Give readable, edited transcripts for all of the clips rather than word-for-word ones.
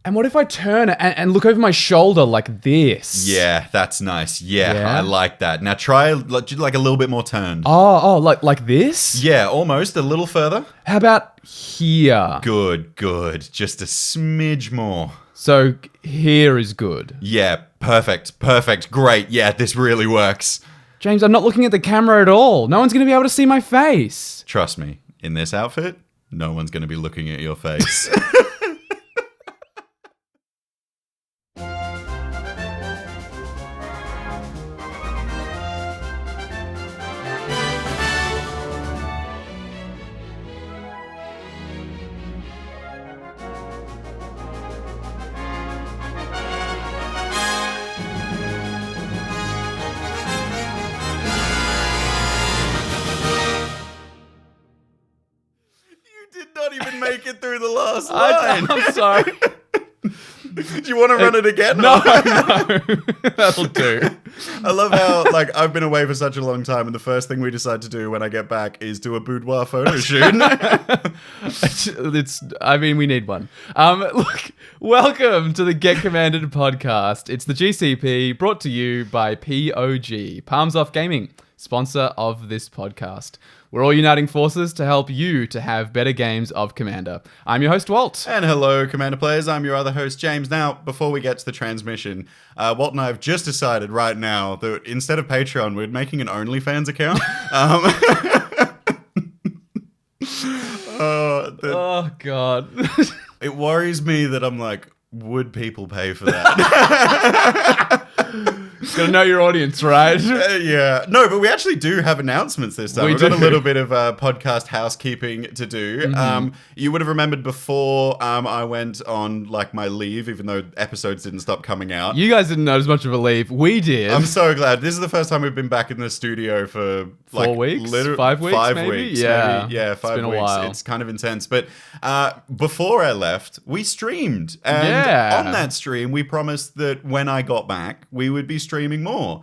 And what if I turn and look over my shoulder like this? Yeah, that's nice. Yeah, I like that. Now try like a little bit more turned. Oh, like this? Yeah, almost. A little further. How about here? Good. Just a smidge more. So here is good. Yeah, perfect. Great. Yeah, this really works. James, I'm not looking at the camera at all. No one's going to be able to see my face. Trust me, in this outfit, no one's going to be looking at your face. Not even make it through the last line. I'm sorry. Do you want to run it again? No. That'll do. I love how, I've been away for such a long time, and the first thing we decide to do when I get back is do a boudoir photo shoot. We need one. Look, welcome to the Get Commanded podcast. It's the GCP brought to you by POG, Palms Off Gaming, sponsor of this podcast. We're all uniting forces to help you to have better games of Commander. I'm your host, Walt. And hello, Commander players. I'm your other host, James. Now, before we get to the transmission, Walt and I have just decided right now that instead of Patreon, we're making an OnlyFans account. Oh, God. It worries me that I'm like, would people pay for that? Gotta know your audience, right? Yeah. No, but we actually do have announcements this time. We've got a little bit of podcast housekeeping to do. Mm-hmm. You would have remembered before I went on my leave, even though episodes didn't stop coming out. You guys didn't notice much of a leave. We did. I'm so glad. This is the first time we've been back in the studio for 4 weeks? 5 weeks? 5 maybe? weeks. Yeah. Maybe. Yeah, 5 weeks. It's been a while. It's kind of intense. But before I left, we streamed. And on that stream, we promised that when I got back, we would be streaming more.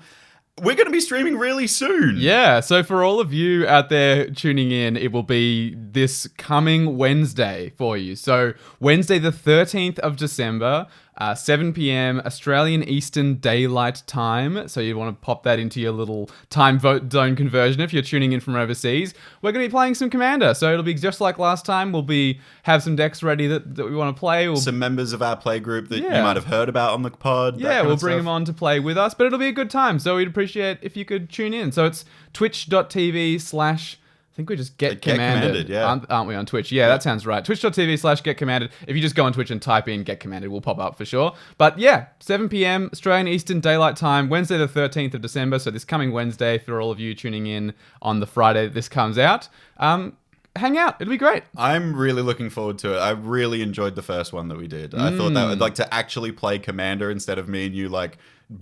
We're going to be streaming really soon. Yeah, so for all of you out there tuning in, it will be this coming Wednesday for you. So Wednesday the 13th of December, 7 p.m. Australian Eastern Daylight Time. So you want to pop that into your little time zone conversion if you're tuning in from overseas. We're going to be playing some Commander. So it'll be just like last time. We'll have some decks ready that we want to play. Some members of our play group that you might have heard about on the pod. Yeah, we'll bring them on to play with us. But it'll be a good time. So we'd appreciate if you could tune in. So it's twitch.tv/ I think we just Get Commanded, yeah. Aren't we on Twitch? Yeah, that sounds right. Twitch.tv/Get Commanded. If you just go on Twitch and type in Get Commanded, we'll pop up for sure. But yeah, 7 p.m. Australian Eastern Daylight Time, Wednesday the 13th of December. So this coming Wednesday for all of you tuning in on the Friday that this comes out. Hang out. It'll be great. I'm really looking forward to it. I really enjoyed the first one that we did. I thought that would to actually play Commander instead of me and you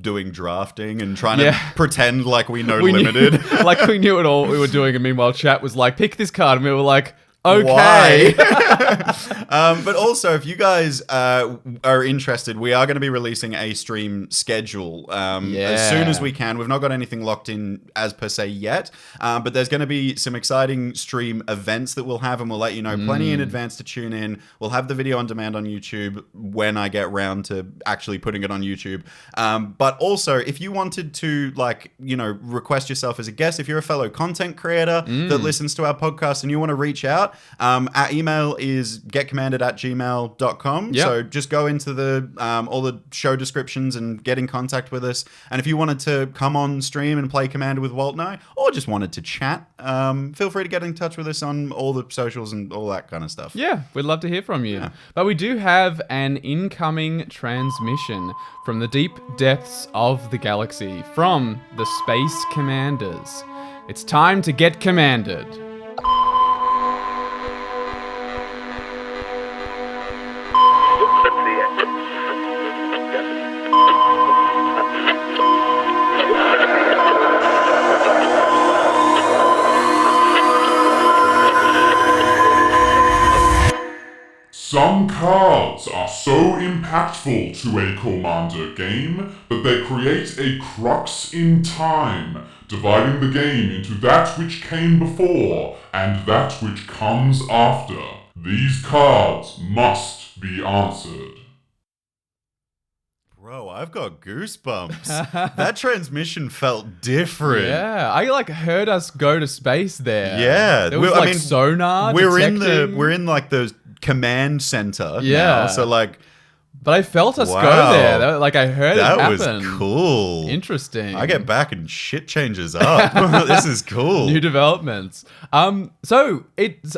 doing drafting and trying to pretend like we know Limited. We knew it all what we were doing, and meanwhile chat was like, pick this card, and we were like, okay. But also, if you guys are interested, we are going to be releasing a stream schedule as soon as we can. We've not got anything locked in as per se yet, but there's going to be some exciting stream events that we'll have, and we'll let you know plenty in advance to tune in. We'll have the video on demand on YouTube when I get round to actually putting it on YouTube. But also, if you wanted to, request yourself as a guest, if you're a fellow content creator that listens to our podcast and you want to reach out, our email is getcommanded@gmail.com. Yep. So just go into the all the show descriptions and get in contact with us. And if you wanted to come on stream and play Commander with Walt and I, or just wanted to chat, feel free to get in touch with us on all the socials and all that kind of stuff. Yeah, we'd love to hear from you. Yeah. But we do have an incoming transmission from the deep depths of the galaxy, from the Space Commanders. It's time to get commanded. Some cards are so impactful to a Commander game that they create a crux in time, dividing the game into that which came before and that which comes after. These cards must be answered. Bro, I've got goosebumps. That transmission felt different. Yeah, I heard us go to space there. Yeah, there was sonar. We're detecting. in the command center. Yeah, now, so but I felt us go there. I heard it happen. That was cool. Interesting. I get back and shit changes up. This is cool. New developments. So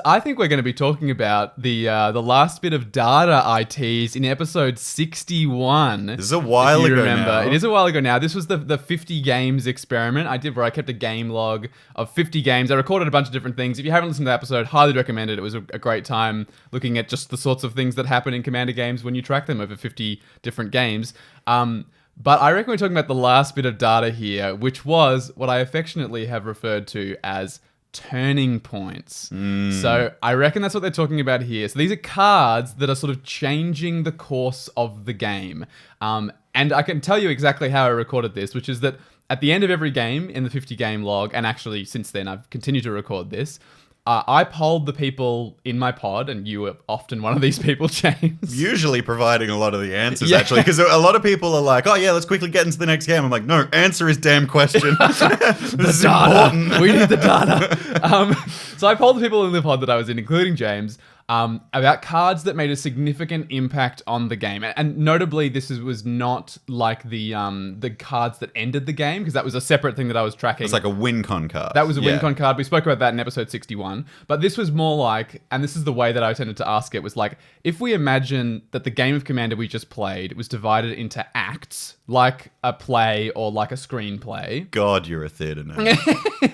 I think we're going to be talking about the last bit of data I teased in episode 61. This is a while ago now. It is a while ago now. This was the 50 games experiment I did where I kept a game log of 50 games. I recorded a bunch of different things. If you haven't listened to the episode, highly recommend it. It was a great time looking at just the sorts of things that happen in Commander games when you track them over 50 different games. But I reckon we're talking about the last bit of data here, which was what I affectionately have referred to as turning points. So I reckon that's what they're talking about here. So these are cards that are sort of changing the course of the game. And I can tell you exactly how I recorded this, which is that at the end of every game in the 50 game log, and actually since then I've continued to record this, I polled the people in my pod, and you were often one of these people, James. Usually providing a lot of the answers, actually, because a lot of people are like, oh yeah, let's quickly get into the next game. I'm like, no, answer his damn question. This is important. We need the data. So I polled the people in the pod that I was in, including James, about cards that made a significant impact on the game. And notably, this was not like the cards that ended the game, because that was a separate thing that I was tracking. It's like a win con card. That was a win con card. We spoke about that in episode 61. But this was more like, and this is the way that I tended to ask it, was like, if we imagine that the game of Commander we just played was divided into acts, like a play or like a screenplay. God, you're a theatre nerd.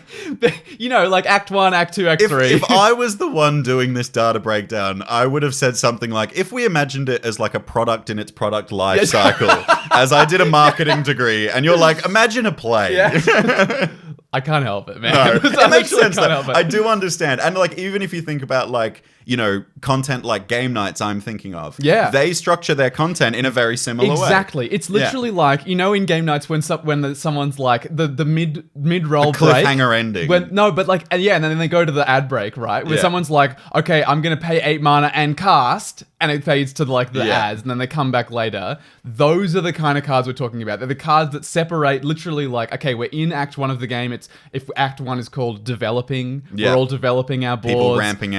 You know, like Act 1, Act 2, Act 3. If I was the one doing this data breakdown, I would have said something like, if we imagined it as like a product in its product life cycle, as I did a marketing degree, and you're like, imagine a play. Yeah. I can't help it, man. No, it makes sense. I do understand. And like, even if you think about like, you know, content like game nights I'm thinking of. Yeah. They structure their content in a very similar way. Exactly. It's literally like, you know, in game nights when someone's like the mid-roll break. Cliffhanger ending. And then they go to the ad break, right? Where someone's like, okay, I'm going to pay 8 mana and cast, and it fades to like the ads, and then they come back later. Those are the kind of cards we're talking about. They're the cards that separate literally like, okay, we're in Act 1 of the game. If Act 1 is called developing, we're all developing our boards. People ramping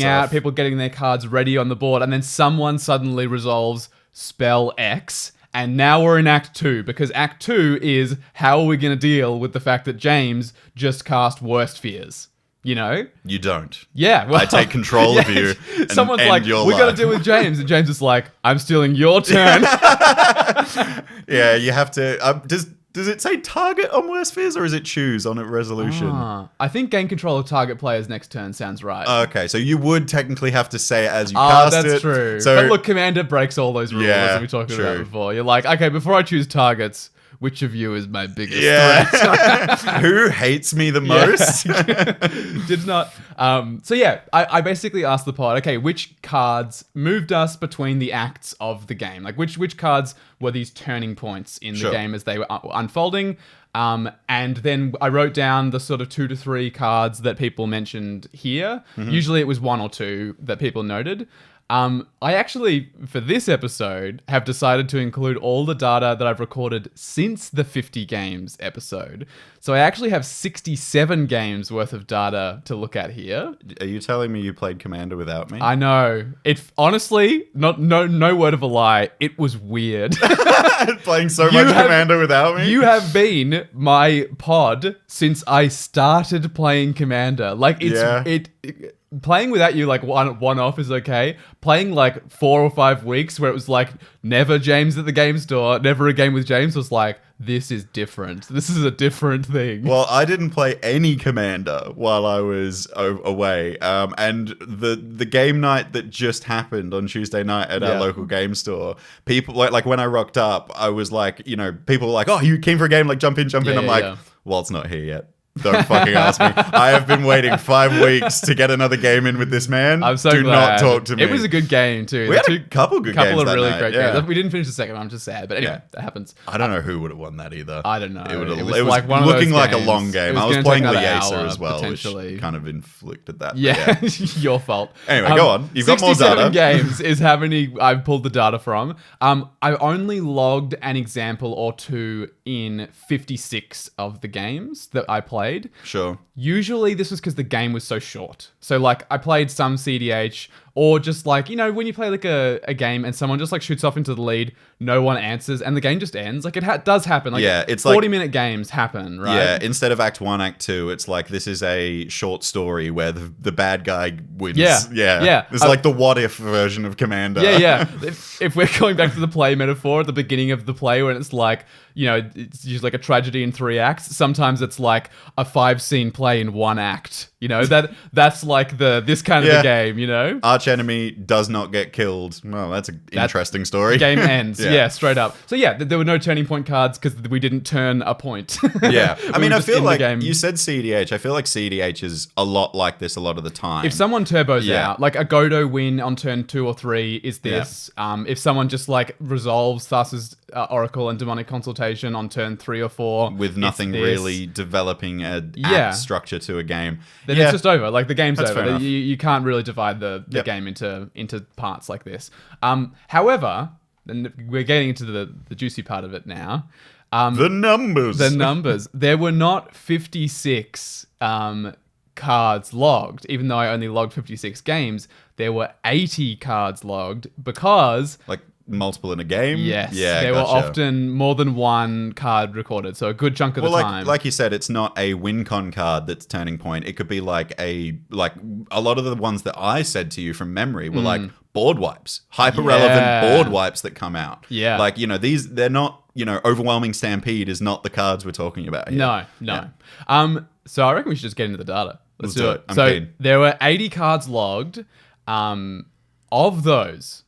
out, people getting their cards ready on the board, and then someone suddenly resolves spell X, and now we're in Act 2, because Act 2 is how are we going to deal with the fact that James just cast Worst Fears. You know? You don't. Yeah. Well, I take control of you and someone's end like, your we life. got to deal with James. And James is like, I'm stealing your turn. Yeah, you have to... Does it say target on Worst Fears, or is it choose on a resolution? I think gain control of target player's next turn sounds right. Okay, so you would technically have to say it as you cast it. That's true. So, but look, Commander breaks all those rules that we talked about before. You're like, okay, before I choose targets, which of you is my biggest threat? Who hates me the most? Did not. I basically asked the pod, okay, which cards moved us between the acts of the game? Like, which cards were these turning points in the game as they were unfolding? And then I wrote down the sort of 2 to 3 cards that people mentioned here. Mm-hmm. Usually it was 1 or 2 that people noted. I actually, for this episode, have decided to include all the data that I've recorded since the 50 games episode. So I actually have 67 games worth of data to look at here. Are you telling me you played Commander without me? I know. It honestly, no word of a lie, it was weird. Playing so much Commander without me? You have been my pod since I started playing Commander. Like, playing without you, like, one off is okay. Playing, like, 4 or 5 weeks where it was, like, never James at the game store, never a game with James, was like, this is different. This is a different thing. Well, I didn't play any Commander while I was away. And the game night that just happened on Tuesday night at our local game store, people, like when I rocked up, I was like, you know, people were like, oh, you came for a game, like, jump in. I'm like, Walt's not here yet. Don't fucking ask me. I have been waiting 5 weeks to get another game in with this man. I'm so Do glad. not talk to me. It was a good game too. We had a couple good games of that really night, great yeah. games. We didn't finish the second one. I'm just sad, but anyway, that happens. I don't know who would have won that either. I don't know. It was like one looking of those like games. a long game. I was gonna playing take about an Liesa hour, as well, which potentially. kind of inflicted that. Yeah, your fault. Anyway, go on. You've got more data. 67 games is how many I've pulled the data from. I only logged an example or two in 56 of the games that I played. Sure. Usually this was because the game was so short. So like I played some CDH or just like, you know, when you play like a game and someone just like shoots off into the lead, no one answers and the game just ends. Like it does happen. Like Yeah, it's 40-minute games happen, right? Yeah, instead of Act 1, Act 2, it's like this is a short story where the bad guy wins. Yeah. It's like the what if version of Commander. Yeah. If we're going back to the play metaphor at the beginning of the play when it's like, you know, it's usually like a tragedy in 3 acts. Sometimes it's like a 5-scene play in 1 act. You know, that's like this kind of a game, you know? Arch enemy does not get killed. Well, that's an interesting story. Game ends. Yeah, straight up. So yeah, there were no turning point cards because we didn't turn a point. Yeah. I mean, I feel like you said CDH. I feel like CDH is a lot like this a lot of the time. If someone turbos out, like a Godo win on turn 2 or 3 is this. Yeah. If someone just like resolves Thassa's Oracle and Demonic Consultation on turn 3 or 4. With nothing really developing a structure to a game. Then it's just over. Like the game's That's over. You can't really divide the game into parts like this. However, and we're getting into the juicy part of it now. The numbers. The numbers. There were not 56 cards logged, even though I only logged 56 games. There were 80 cards logged because... Like multiple in a game? Yes. Yeah, there were often more than one card recorded, so a good chunk of the time. Like you said, it's not a win con card that's turning point. It could be like a lot of the ones that I said to you from memory were like board wipes, hyper relevant board wipes that come out. Yeah. Like, you know, they're not, you know, Overwhelming Stampede is not the cards we're talking about here. No. Yeah. So I reckon we should just get into the data. Let's do it. I'm keen. There were 80 cards logged. Of those,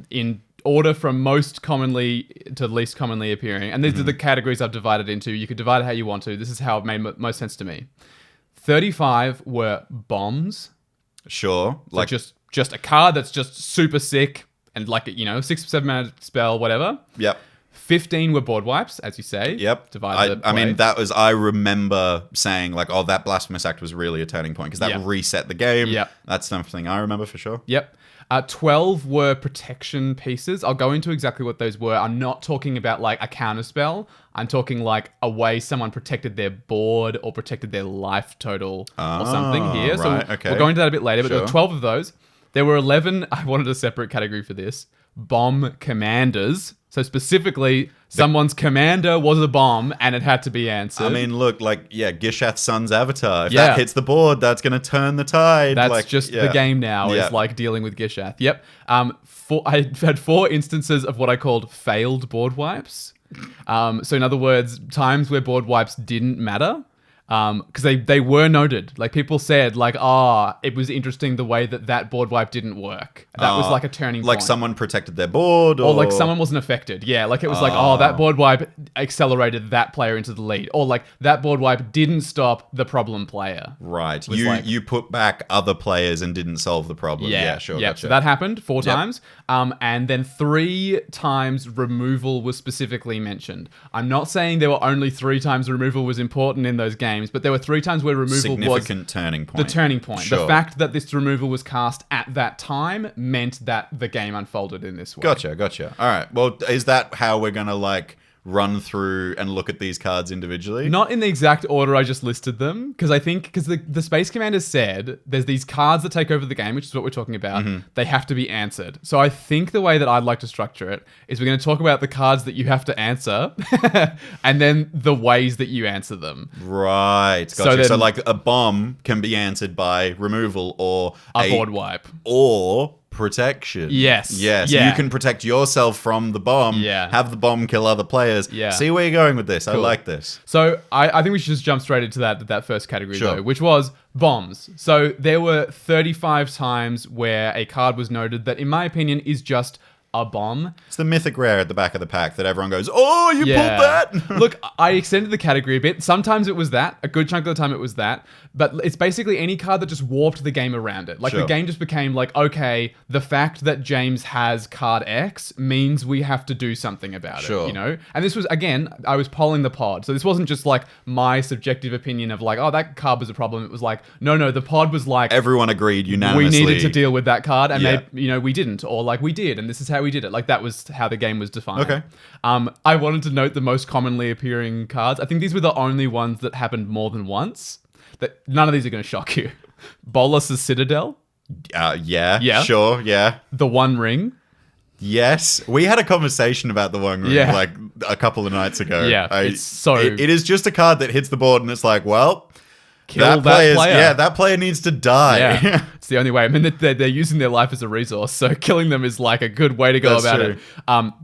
in order from most commonly to least commonly appearing, and these are the categories I've divided into. You could divide it how you want to. This is how it made most sense to me. 35 were bombs. Sure. So like just a card that's just super sick and like, you know, 6 or 7 mana spell, whatever. Yep. 15 were board wipes, as you say. Yep. I mean, I remember saying like, oh, that Blasphemous Act was really a turning point because that reset the game. Yep. That's something I remember for sure. Yep. 12 were protection pieces. I'll go into exactly what those were. I'm not talking about like a counter spell. I'm talking like a way someone protected their board or protected their life total or something here. Right, so we'll go into that a bit later, but there were 12 of those. There were 11, I wanted a separate category for this, bomb commanders. So specifically, someone's commander was a bomb and it had to be answered. I mean, look, like, Gishath's son's avatar. If that hits the board, that's going to turn the tide. That's like, just the game now is like dealing with Gishath. Yep. I had 4 instances of what I called failed board wipes. So in other words, times where board wipes didn't matter. Because they were noted. Like people said, like, it was interesting the way that board wipe didn't work. That was like a turning point. Like someone protected their board, or like someone wasn't affected. Yeah, like it was like, that board wipe accelerated that player into the lead, or like that board wipe didn't stop the problem player. Right. You put back other players and didn't solve the problem. Yeah, sure. Yeah. Gotcha. So that happened 4 times. And then 3 times removal was specifically mentioned. I'm not saying there were only 3 times removal was important in those games. But there were 3 times where removal was turning point. The turning point. Sure. The fact that this removal was cast at that time meant that the game unfolded in this way. Gotcha. All right. Well, is that how we're going to like run through and look at these cards individually? Not in the exact order I just listed them, because the Space Commander said there's these cards that take over the game, which is what we're talking about. They have to be answered. So I think the way that I'd like to structure it is we're going to talk about the cards that you have to answer and then the ways that you answer them. Right. Gotcha. So like a bomb can be answered by removal or a board wipe. Or protection. Yes. So you can protect yourself from the bomb. Yeah. Have the bomb kill other players. Yeah. See where you're going with this. Cool. I like this. So I think we should just jump straight into that first category though, which was bombs. So there were 35 times where a card was noted that, in my opinion, is just a bomb. It's the mythic rare at the back of the pack that everyone goes, oh, you pulled that. Look, I extended the category a bit. Sometimes it was that. A good chunk of the time it was that. But it's basically any card that just warped the game around it. Like the game just became like, okay, the fact that James has card X means we have to do something about it, you know? And this was, again, I was polling the pod. So this wasn't just like my subjective opinion of like, oh, that card was a problem. It was like, no, the pod was like... Everyone agreed unanimously. We needed to deal with that card and we didn't. Or like we did and this is how we did it. Like that was how the game was defined. Okay. I wanted to note the most commonly appearing cards. I think these were the only ones that happened more than once. That none of these are going to shock you. Bolas's Citadel. Yeah. Sure. Yeah. The One Ring. Yes. We had a conversation about the One Ring like a couple of nights ago. Yeah. It is just a card that hits the board and it's like, well, kill that player. Yeah, that player needs to die. Yeah. It's the only way. I mean, they're using their life as a resource, so killing them is like a good way to go about it.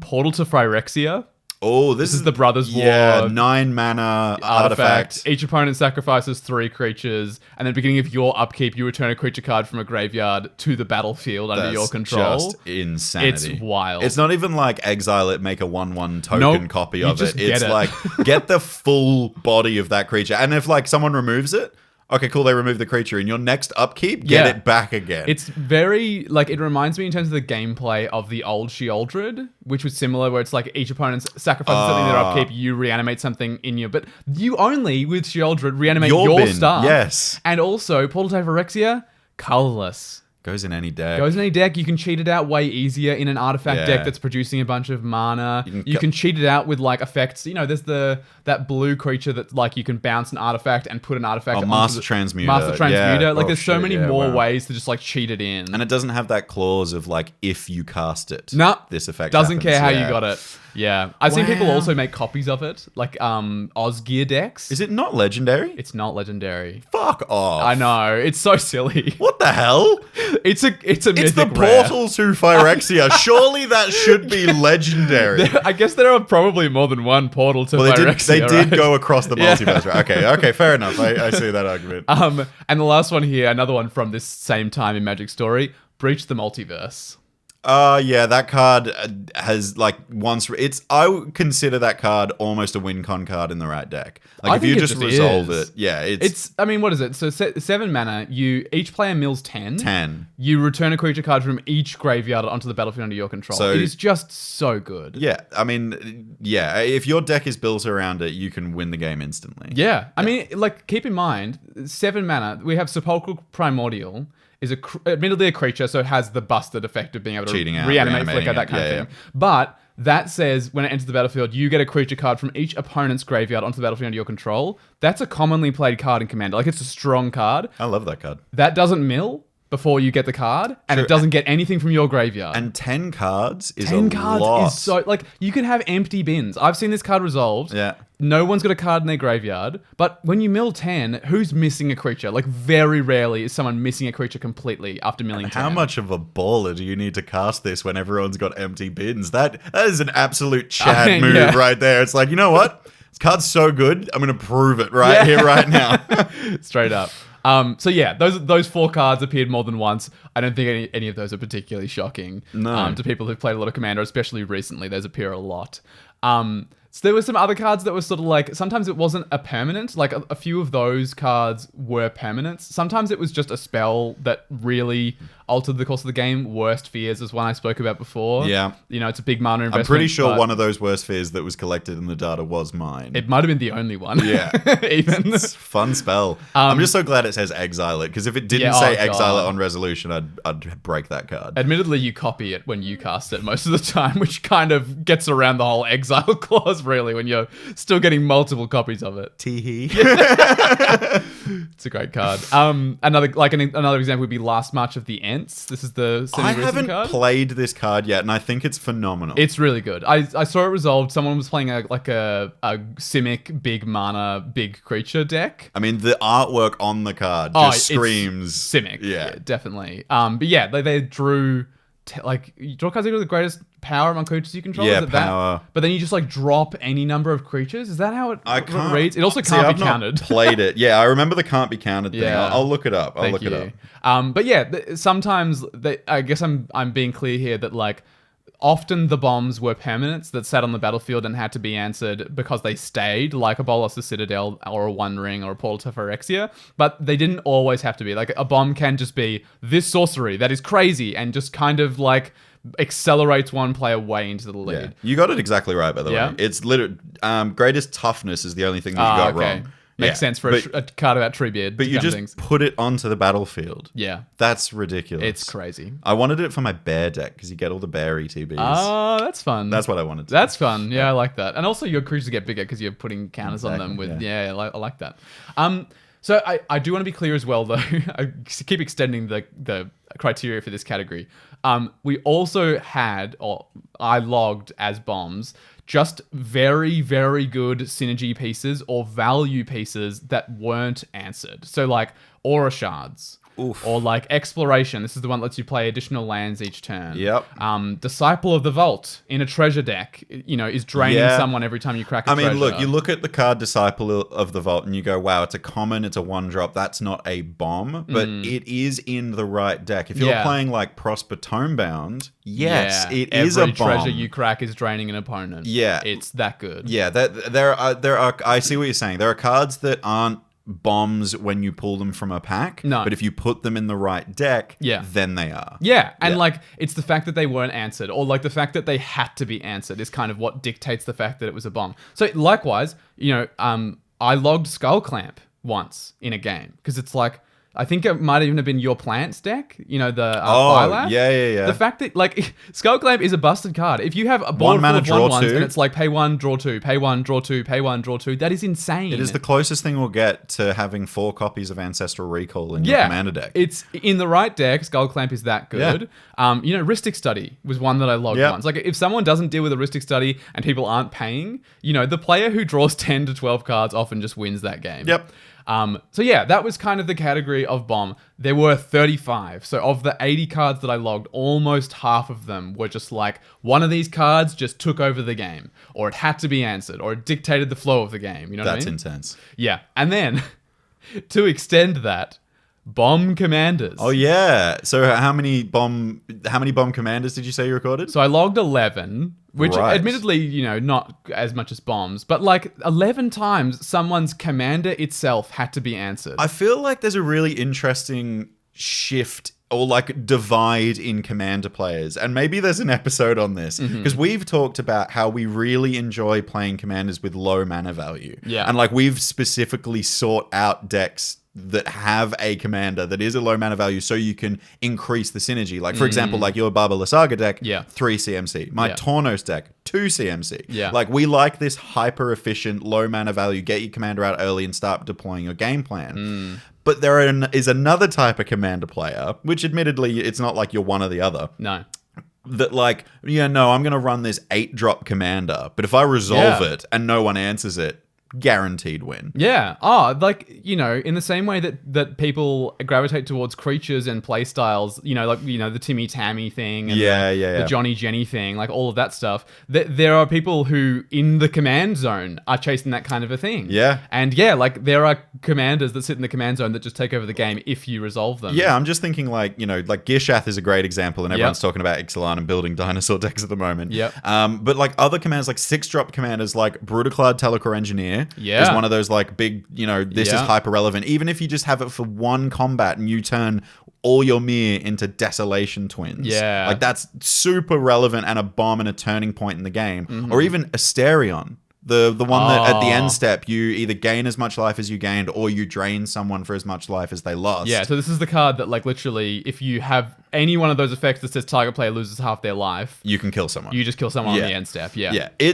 Portal to Phyrexia. Oh, this is the Brothers War. Yeah, 9 mana artifact. Each opponent sacrifices 3 creatures, and then beginning of your upkeep, you return a creature card from a graveyard to the battlefield under your control. Just insanity. It's wild. It's not even like exile it, make a 1/1 token copy of it. It's like get the full body of that creature, and if like someone removes it. Okay, cool, they remove the creature. In your next upkeep, get it back again. It's very, like, it reminds me in terms of the gameplay of the old Sheoldred, which was similar, where it's like each opponent sacrifices something in their upkeep, you reanimate something in your... But you only, with Sheoldred, reanimate your stuff. Yes. And also, Portal to Phyrexia, colorless. Goes in any deck. You can cheat it out way easier in an artifact deck that's producing a bunch of mana. You can cheat it out with like effects. You know, there's that blue creature that like you can bounce an artifact and put an artifact. Master Transmuter. Master Transmuter. Like there's so many more ways to just like cheat it in. And it doesn't have that clause of like if you cast it. This effect doesn't happens. care how you got it. Yeah. I've seen people also make copies of it, like Osgear decks. Is it not legendary? It's not legendary. Fuck off. I know. It's so silly. What the hell? It's a mythic It's the rare. Portal to Phyrexia. Surely that should be legendary. I guess there are probably more than one Portal to Phyrexia. They did go across the multiverse. Right? Okay, fair enough. I see that argument. And the last one here, another one from this same time in Magic Story, Breach the Multiverse. Yeah, that card has like once I would consider that card almost a win con card in the right deck. Like if you just resolve it, it's I mean, what is it? So 7 mana, each player mills 10. 10. You return a creature card from each graveyard onto the battlefield under your control. So it is just so good. Yeah, I mean, if your deck is built around it, you can win the game instantly. Yeah. I mean, like keep in mind, 7 mana, we have Sepulchral Primordial. Is admittedly a creature, so it has the busted effect of being able to reanimate, flicker, that kind of thing. But that says when it enters the battlefield, you get a creature card from each opponent's graveyard onto the battlefield under your control. That's a commonly played card in Commander. Like, it's a strong card. I love that card. That doesn't mill before you get the card, and it doesn't get anything from your graveyard. And 10 cards is a lot. 10 cards is so... Like, you can have empty bins. I've seen this card resolved. Yeah. No one's got a card in their graveyard, but when you mill 10, who's missing a creature? Like, very rarely is someone missing a creature completely after milling 10. How much of a baller do you need to cast this when everyone's got empty bins? That is an absolute Chad move right there. It's like, you know what? This card's so good, I'm going to prove it here, right now. Straight up. So yeah, those 4 cards appeared more than once. I don't think any of those are particularly shocking to people who've played a lot of Commander, especially recently. Those appear a lot. So there were some other cards that were sort of like, sometimes it wasn't a permanent, like a few of those cards were permanents. Sometimes it was just a spell that really altered the course of the game. Worst Fears is one I spoke about before. Yeah. You know, it's a big mana investment. I'm pretty sure one of those Worst Fears that was collected in the data was mine. It might have been the only one. Yeah. Even. It's a fun spell. I'm just so glad it says exile it, because if it didn't say exile it on resolution, I'd break that card. Admittedly, you copy it when you cast it most of the time, which kind of gets around the whole exile clause, really, when you're still getting multiple copies of it. Teehee. It's a great card. Another example would be Last March of the Ents. This is the I haven't played this card yet, and I think it's phenomenal. It's really good. I saw it resolved. Someone was playing a Simic big mana big creature deck. I mean, the artwork on the card just screams Simic. Yeah, definitely. But yeah, they drew you draw cards equal to the greatest power among creatures you control. Yeah, is it power. That? But then you just like drop any number of creatures. Is that how it reads? It also can't be countered. I've not played it. Yeah, I remember the can't be counted thing. Yeah. I'll look it up. But yeah, sometimes I guess I'm being clear here that like often the bombs were permanents that sat on the battlefield and had to be answered because they stayed, like a Bolas the Citadel or a One Ring or a Portal to Phyrexia, but they didn't always have to be. Like, a bomb can just be this sorcery that is crazy and just kind of like accelerates one player way into the lead. Yeah. You got it exactly right, by the way. It's literally greatest toughness is the only thing that you got wrong. Makes sense for a card about Treebeard. But you just put it onto the battlefield. Yeah. That's ridiculous. It's crazy. I wanted it for my bear deck because you get all the bear ETBs. Oh, that's fun. That's what I wanted to That's fun. Yeah, I like that. And also your creatures get bigger because you're putting counters on them with... I like that. So I do want to be clear as well, though. I keep extending the criteria for this category. We also had, or I logged as bombs, just very, very good synergy pieces or value pieces that weren't answered. So like Aura Shards. Oof. Or like Exploration. This is the one that lets you play additional lands each turn. Yep. Disciple of the Vault in a treasure deck, is draining someone every time you crack a treasure. Look, you look at the card Disciple of the Vault and you go, wow, it's a common, it's a 1-drop. That's not a bomb, but it is in the right deck. If you're playing like Prosper Tomebound, yes, it is a bomb. Every treasure you crack is draining an opponent. Yeah. It's that good. Yeah, there are. I see what you're saying. There are cards that aren't bombs when you pull them from a pack. No. But if you put them in the right deck, then they are. Yeah, and like it's the fact that they weren't answered, or like the fact that they had to be answered is kind of what dictates the fact that it was a bomb. So likewise, I logged Skull Clamp once in a game because it's like, I think it might even have been your plants deck, the Fire. Yeah. The fact that, like, Skull Clamp is a busted card. If you have a board full of 1/1s and it's like pay 1, draw 2, pay 1, draw 2, pay 1, draw 2, that is insane. It is the closest thing we'll get to having 4 copies of Ancestral Recall in your commander deck. It's in the right deck. Skull Clamp is that good. Rhystic Study was one that I logged once. Like, if someone doesn't deal with a Rhystic Study and people aren't paying, the player who draws 10 to 12 cards often just wins that game. Yep. That was kind of the category of bomb. There were 35. So of the 80 cards that I logged, almost half of them were just like, one of these cards just took over the game, or it had to be answered, or it dictated the flow of the game. You know what I mean? That's intense. Yeah. And then to extend that, bomb commanders. Oh yeah. So how many bomb commanders did you say you recorded? So I logged 11, which admittedly, not as much as bombs, but like 11 times someone's commander itself had to be answered. I feel like there's a really interesting shift or like divide in commander players. And maybe there's an episode on this because we've talked about how we really enjoy playing commanders with low mana value. Yeah. And like we've specifically sought out decks that have a commander that is a low mana value so you can increase the synergy. Like, for example, like your Baba Lysaga deck, 3 CMC. My Tornos deck, 2 CMC. Yeah. Like, we like this hyper-efficient, low mana value, get your commander out early and start deploying your game plan. But there is another type of commander player, which admittedly, it's not like you're one or the other. No. That like, I'm going to run this 8-drop commander, but if I resolve it and no one answers it, guaranteed win. Yeah. In the same way that people gravitate towards creatures and play styles, the Timmy Tammy thing and the Johnny Jenny thing, like all of that stuff. There are people who in the command zone are chasing that kind of a thing. Yeah. And like there are commanders that sit in the command zone that just take over the game if you resolve them. Yeah, I'm just thinking like Gishath is a great example and everyone's talking about Ixalan and building dinosaur decks at the moment. Yep. But like other commanders, like 6-drop commanders like Brutaclad Telecor Engineer is one of those like big, this is hyper relevant. Even if you just have it for one combat and you turn all your Mir into Desolation Twins. Yeah. Like that's super relevant and a bomb and a turning point in the game. Or even Asterion. The one that at the end step, you either gain as much life as you gained or you drain someone for as much life as they lost. Yeah, so this is the card that like literally if you have any one of those effects that says target player loses half their life, you can kill someone. You just kill someone on the end step. Yeah. Yeah.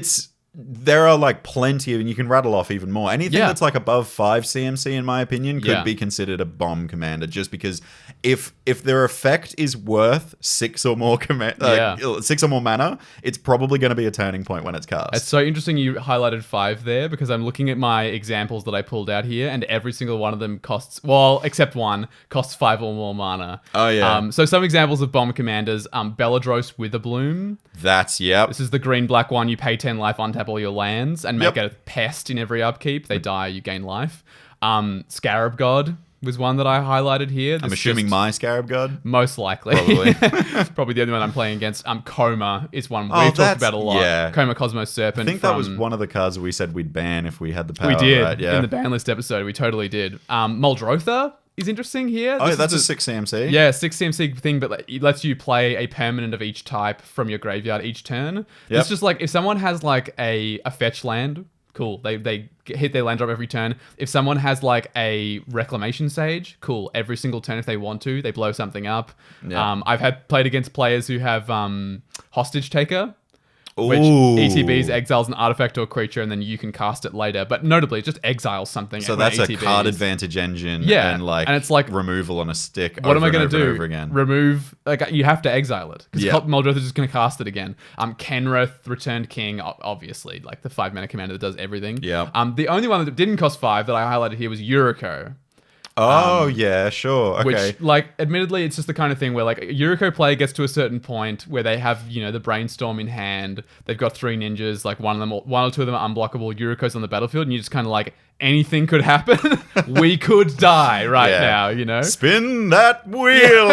There are like plenty of, and you can rattle off even more. Anything that's like above 5 CMC, in my opinion, could be considered a bomb commander, just because if their effect is worth 6 or more 6 or more mana, it's probably going to be a turning point when it's cast. It's so interesting you highlighted 5 there, because I'm looking at my examples that I pulled out here, and every single one of them costs, well, except one, costs 5 or more mana. Oh yeah. So some examples of bomb commanders: Beladros Witherbloom. This is the green-black one. You pay 10 life, untap all your lands, and make a pest in every upkeep. They die, you gain life. Scarab God. was one that I highlighted here. I'm assuming my Scarab God? Most likely. Probably. Probably the only one I'm playing against. Coma is one we've talked about a lot. Yeah. Coma Cosmos Serpent. I think that was one of the cards we said we'd ban if we had the power. We did. Right? Yeah. In the ban list episode, we totally did. Muldrotha is interesting here. Oh, that's a 6 CMC? Yeah, 6 CMC thing, but it lets you play a permanent of each type from your graveyard each turn. Yep. It's just like, if someone has like a fetch land, cool. They hit their land drop every turn. If someone has like a Reclamation Sage, cool. Every single turn if they want to, they blow something up. Yeah. I've played against players who have Hostage Taker, which Ooh. ETBs exiles an artifact or creature, and then you can cast it later. But notably, it just exiles something. So when that's a ETBs. card advantage engine, Yeah, and it's like removal on a stick. What am I going to do? Over again. Remove? Like, you have to exile it because Yeah. Muldrotha is just going to cast it again. Kenrith, Returned King, obviously, like the 5-mana commander that does everything. Yeah. The only one that didn't cost 5 that I highlighted here was Yuriko. Oh, yeah, sure. Okay. Which, like, admittedly, it's just the kind of thing where, like, a Yuriko player gets to a certain point where they have, the Brainstorm in hand. They've got 3 ninjas. Like, one or two of them are unblockable. Yuriko's on the battlefield, and you just kind of like, anything could happen. We could die right now, Spin that wheel.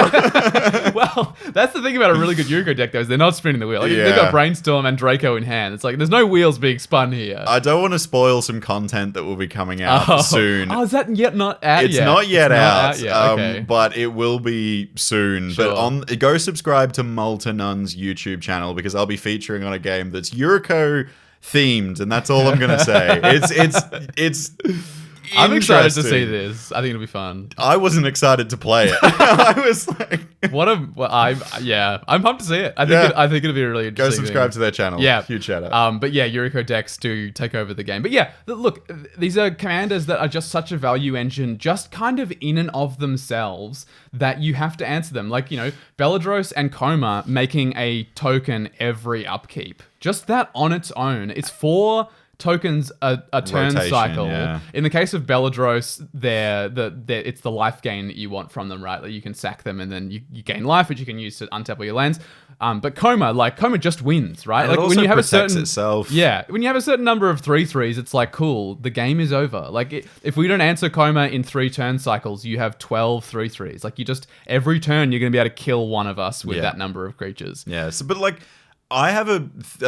Well, that's the thing about a really good Yuriko deck, though, is they're not spinning the wheel. Like, Yeah. They've got Brainstorm and Draco in hand. It's like, there's no wheels being spun here. I don't want to spoil some content that will be coming out soon. Oh, is that not out It's yet? not yet out, Okay. but it will be soon. Sure. But go subscribe to Multanun's YouTube channel because I'll be featuring on a game that's Yuriko themed, and that's all I'm gonna say. It's I'm excited to interesting. see this. I think it'll be fun. I wasn't excited to play it. I was like, I'm pumped to see it. I think it'll be a really go interesting. subscribe to their channel. Yeah. Huge shout out. But yeah, Yuriko decks do take over the game. But yeah, look, these are commanders that are just such a value engine, just kind of in and of themselves, that you have to answer them. Like, Belladros and Coma making a token every upkeep. Just that on its own. It's 4 tokens a turn Rotation, cycle. yeah. In the case of Belladros, it's the life gain that you want from them, right? Like, you can sack them and then you gain life, which you can use to untap all your lands. But Coma just wins, right? And like it also when you have protects itself. Yeah, when you have a certain number of 3/3s, it's like, cool, the game is over. Like, if we don't answer Coma in 3 turn cycles, you have 12 3/3s. Like, every turn you're going to be able to kill one of us with that number of creatures. Yeah, but like, I have a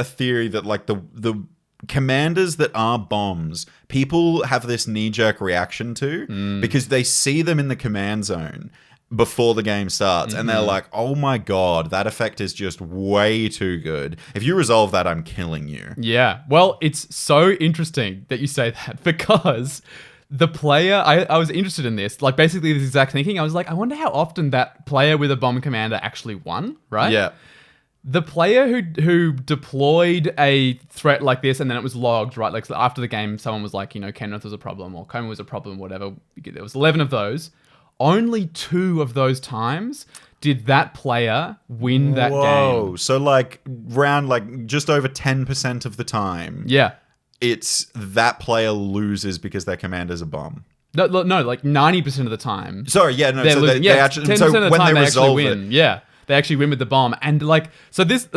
theory that like the commanders that are bombs, people have this knee-jerk reaction to because they see them in the command zone before the game starts and they're like, oh my god, that effect is just way too good. If you resolve that, I'm killing you. Yeah, well, it's so interesting that you say that because the player, I was interested in this, like basically this exact thinking. I was like, I wonder how often that player with a bomb commander actually won, right? Yeah. The player who deployed a threat like this and then it was logged, right? Like, so after the game, someone was like, Kenrith was a problem or Coma was a problem, whatever. There was 11 of those. Only 2 of those times did that player win that game. So like round like just over 10% of the time. Yeah. It's that player loses because their commander's a bomb. No, like 90% of the time. Sorry, yeah, no. They're So losing. they actually, 10% so of the when time they actually resolve win. it, Yeah. They actually win with the bomb. And like, so this,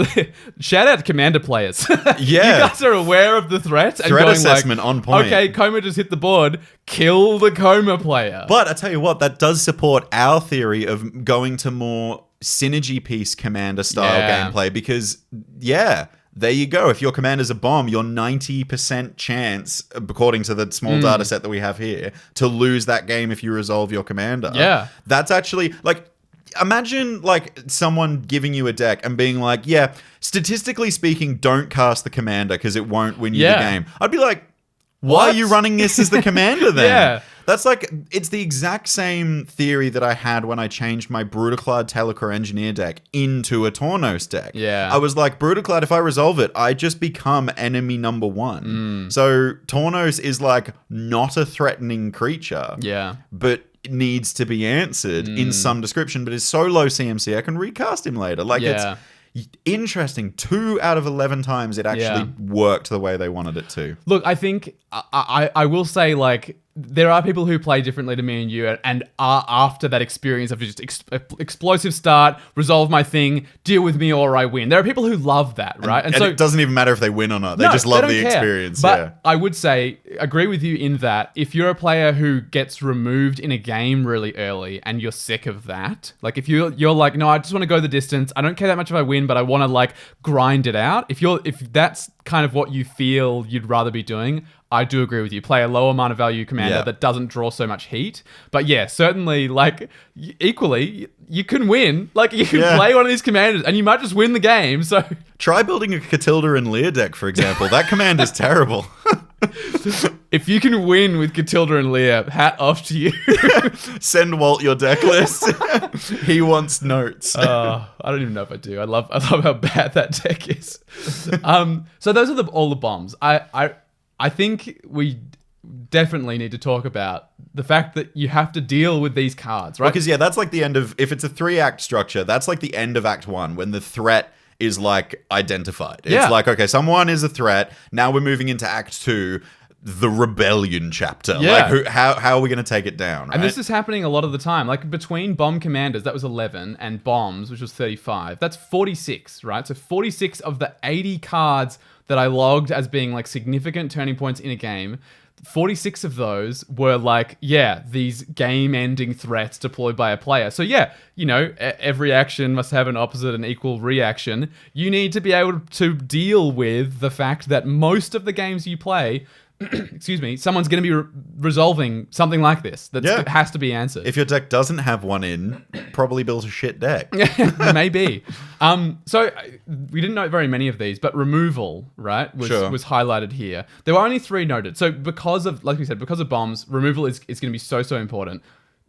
shout out to commander players. Yeah. You guys are aware of the threat. And Threat going assessment like, on point. Okay, Coma just hit the board. Kill the Coma player. But I tell you what, that does support our theory of going to more synergy piece commander style gameplay because, there you go. If your commander's a bomb, your 90% chance, according to the small data set that we have here, to lose that game if you resolve your commander. Yeah. That's actually, like, imagine, like, someone giving you a deck and being like, yeah, statistically speaking, don't cast the commander because it won't win you the game. I'd be like, why are you running this as the commander then? Yeah. That's like, it's the exact same theory that I had when I changed my Brutaclad Telecore Engineer deck into a Tornos deck. Yeah. I was like, Brutaclad, if I resolve it, I just become enemy number 1. So Tornos is like not a threatening creature. Yeah. But needs to be answered in some description, but is so low CMC, I can recast him later. Like, it's interesting. 2 out of 11 times it actually worked the way they wanted it to. Look, I think I will say, like, there are people who play differently to me and you and are after that experience of just explosive start, resolve my thing, deal with me or I win. There are people who love that, right? And so it doesn't even matter if they win or not. They just love the experience. But I would say, agree with you in that if you're a player who gets removed in a game really early and you're sick of that, like if you're like, no, I just want to go the distance. I don't care that much if I win, but I want to like grind it out. If that's kind of what you feel you'd rather be doing, I do agree with you. Play a low amount of value commander that doesn't draw so much heat. But yeah, certainly, like, equally, you can win. Like, you can play one of these commanders and you might just win the game, so... Try building a Catilda and Lear deck, for example. That command is terrible. If you can win with Catilda and Lear, hat off to you. Send Walt your deck list. He wants notes. I don't even know if I do. I love how bad that deck is. So those are all the bombs. I think we definitely need to talk about the fact that you have to deal with these cards, right? Because, that's like the end of... If it's a 3-act structure, that's like the end of Act 1, when the threat is, like, identified. It's like, okay, someone is a threat. Now we're moving into Act 2, the rebellion chapter. Yeah. Like, how are we going to take it down, right? And this is happening a lot of the time. Like, between bomb commanders, that was 11, and bombs, which was 35. That's 46, right? So 46 of the 80 cards that I logged as being like significant turning points in a game, 46 of those were like, these game-ending threats deployed by a player. So every action must have an opposite and equal reaction. You need to be able to deal with the fact that most of the games you play, excuse me, someone's going to be resolving something like this that has to be answered. If your deck doesn't have one in, probably built a shit deck. Maybe. So we didn't note very many of these, but removal, right, was highlighted here. There were only 3 noted. So because of, like we said, because of bombs, removal is going to be so important.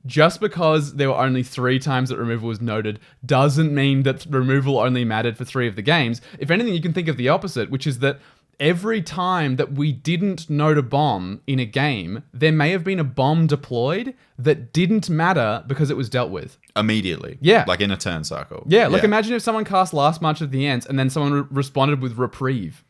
Just because there were only 3 times that removal was noted doesn't mean that removal only mattered for 3 of the games. If anything, you can think of the opposite, which is that every time that we didn't note a bomb in a game, there may have been a bomb deployed that didn't matter because it was dealt with immediately. Yeah. Like in a turn cycle. Yeah, like imagine if someone cast Last March of the Ants and then someone responded with Reprieve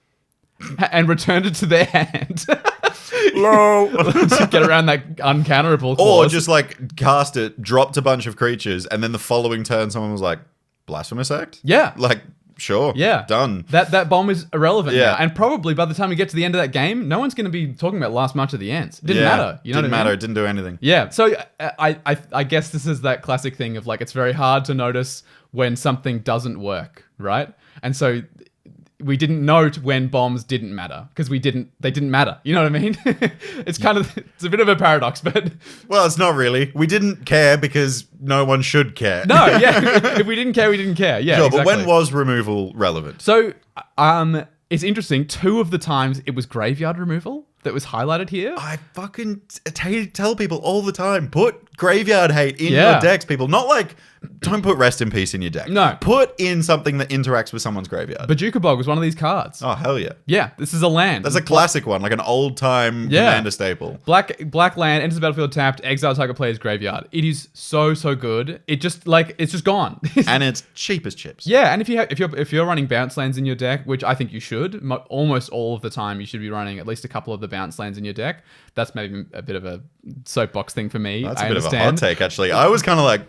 and returned it to their hand. To get around that uncounterable clause. Or just like cast it, dropped a bunch of creatures, and then the following turn someone was like, Blasphemous Act? Yeah. Like, sure. Yeah. Done. That bomb is irrelevant now. And probably by the time we get to the end of that game, no one's going to be talking about Last March of the Ants. It didn't matter. You know didn't what I mean? matter. It didn't do anything. Yeah. So I guess this is that classic thing of like, it's very hard to notice when something doesn't work, right? And so we didn't note when bombs didn't matter because they didn't matter. You know what I mean? It's a bit of a paradox, but... Well, it's not really. We didn't care because no one should care. No, yeah. If we didn't care, we didn't care. Yeah, sure, exactly. But when was removal relevant? So, it's interesting. 2 of the times it was graveyard removal that was highlighted here. I fucking tell people all the time, put graveyard hate in your decks, people. Not like, don't put Rest in Peace in your deck. No. Put in something that interacts with someone's graveyard. Bajuka Bog was one of these cards. Oh, hell yeah. Yeah, this is a land. That's a classic one, like an old-time commander staple. Black land, enters the battlefield tapped, exile target player's graveyard. It is so good. It just, like, it's just gone. And it's cheap as chips. Yeah, and if you're running bounce lands in your deck, which I think you should, almost all of the time you should be running at least a couple of the bounce lands in your deck. That's maybe a bit of a soapbox thing for me. That's a bit of a hot take, actually. I was kind of like...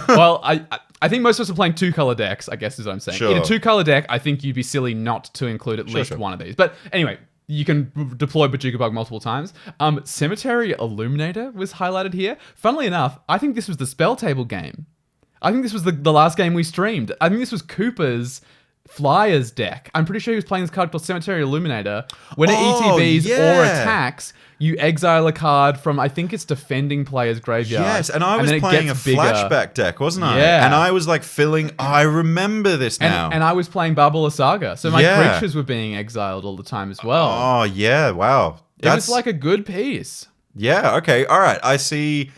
Well, I think most of us are playing 2-color decks, I guess is what I'm saying. Sure. In a 2-color deck, I think you'd be silly not to include at least one of these. But anyway, you can deploy Bajuka Bug multiple times. Cemetery Illuminator was highlighted here. Funnily enough, I think this was the spell table game. I think this was the last game we streamed. I think this was Cooper's Flyers deck. I'm pretty sure he was playing this card called Cemetery Illuminator. When it ETBs or attacks, you exile a card from, I think it's defending player's graveyard. Yes, and I was playing a flashback deck, wasn't I? Yeah. And I was like I remember this now. And I was playing Barbala Saga, so my creatures were being exiled all the time as well. Oh, yeah, wow. It was like a good piece. Yeah, okay, all right. I see.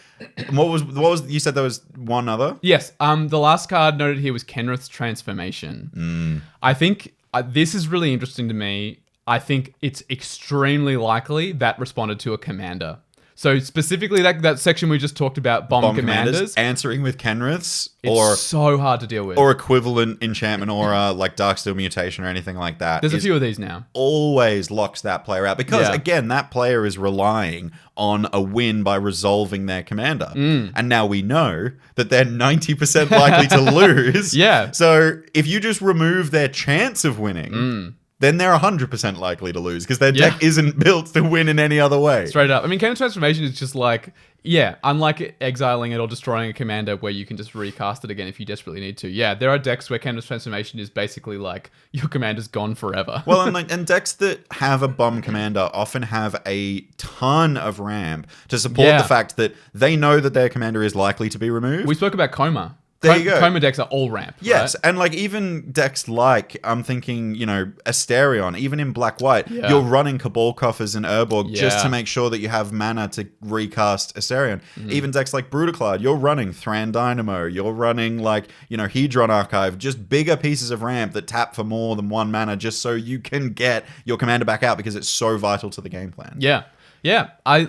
What was you said there was one other? Yes, the last card noted here was Kenrith's Transformation. I think this is really interesting to me. I think it's extremely likely that responded to a commander. So specifically that section we just talked about, bomb commanders. Answering with Kenriths. It's so hard to deal with. Or equivalent enchantment aura, like Darksteel Mutation or anything like that. There's a few of these now. Always locks that player out. Because, again, that player is relying on a win by resolving their commander. And now we know that they're 90% likely to lose. Yeah. So if you just remove their chance of winning... then they're 100% likely to lose because their deck isn't built to win in any other way. Straight up. I mean, Kingdom's Transformation is just like, unlike exiling it or destroying a commander where you can just recast it again if you desperately need to. Yeah, there are decks where Kingdom's Transformation is basically like, your commander's gone forever. Well, and decks that have a bomb commander often have a ton of ramp to support the fact that they know that their commander is likely to be removed. We spoke about Coma. There you go. Coma decks are all ramp. Yes, right? and like even decks like, I'm thinking, Asterion, even in black-white, you're running Cabal Coffers and Urborg just to make sure that you have mana to recast Asterion. Even decks like Brutaclad, you're running Thran Dynamo, you're running Hedron Archive, just bigger pieces of ramp that tap for more than one mana just so you can get your commander back out because it's so vital to the game plan. Yeah. Yeah, I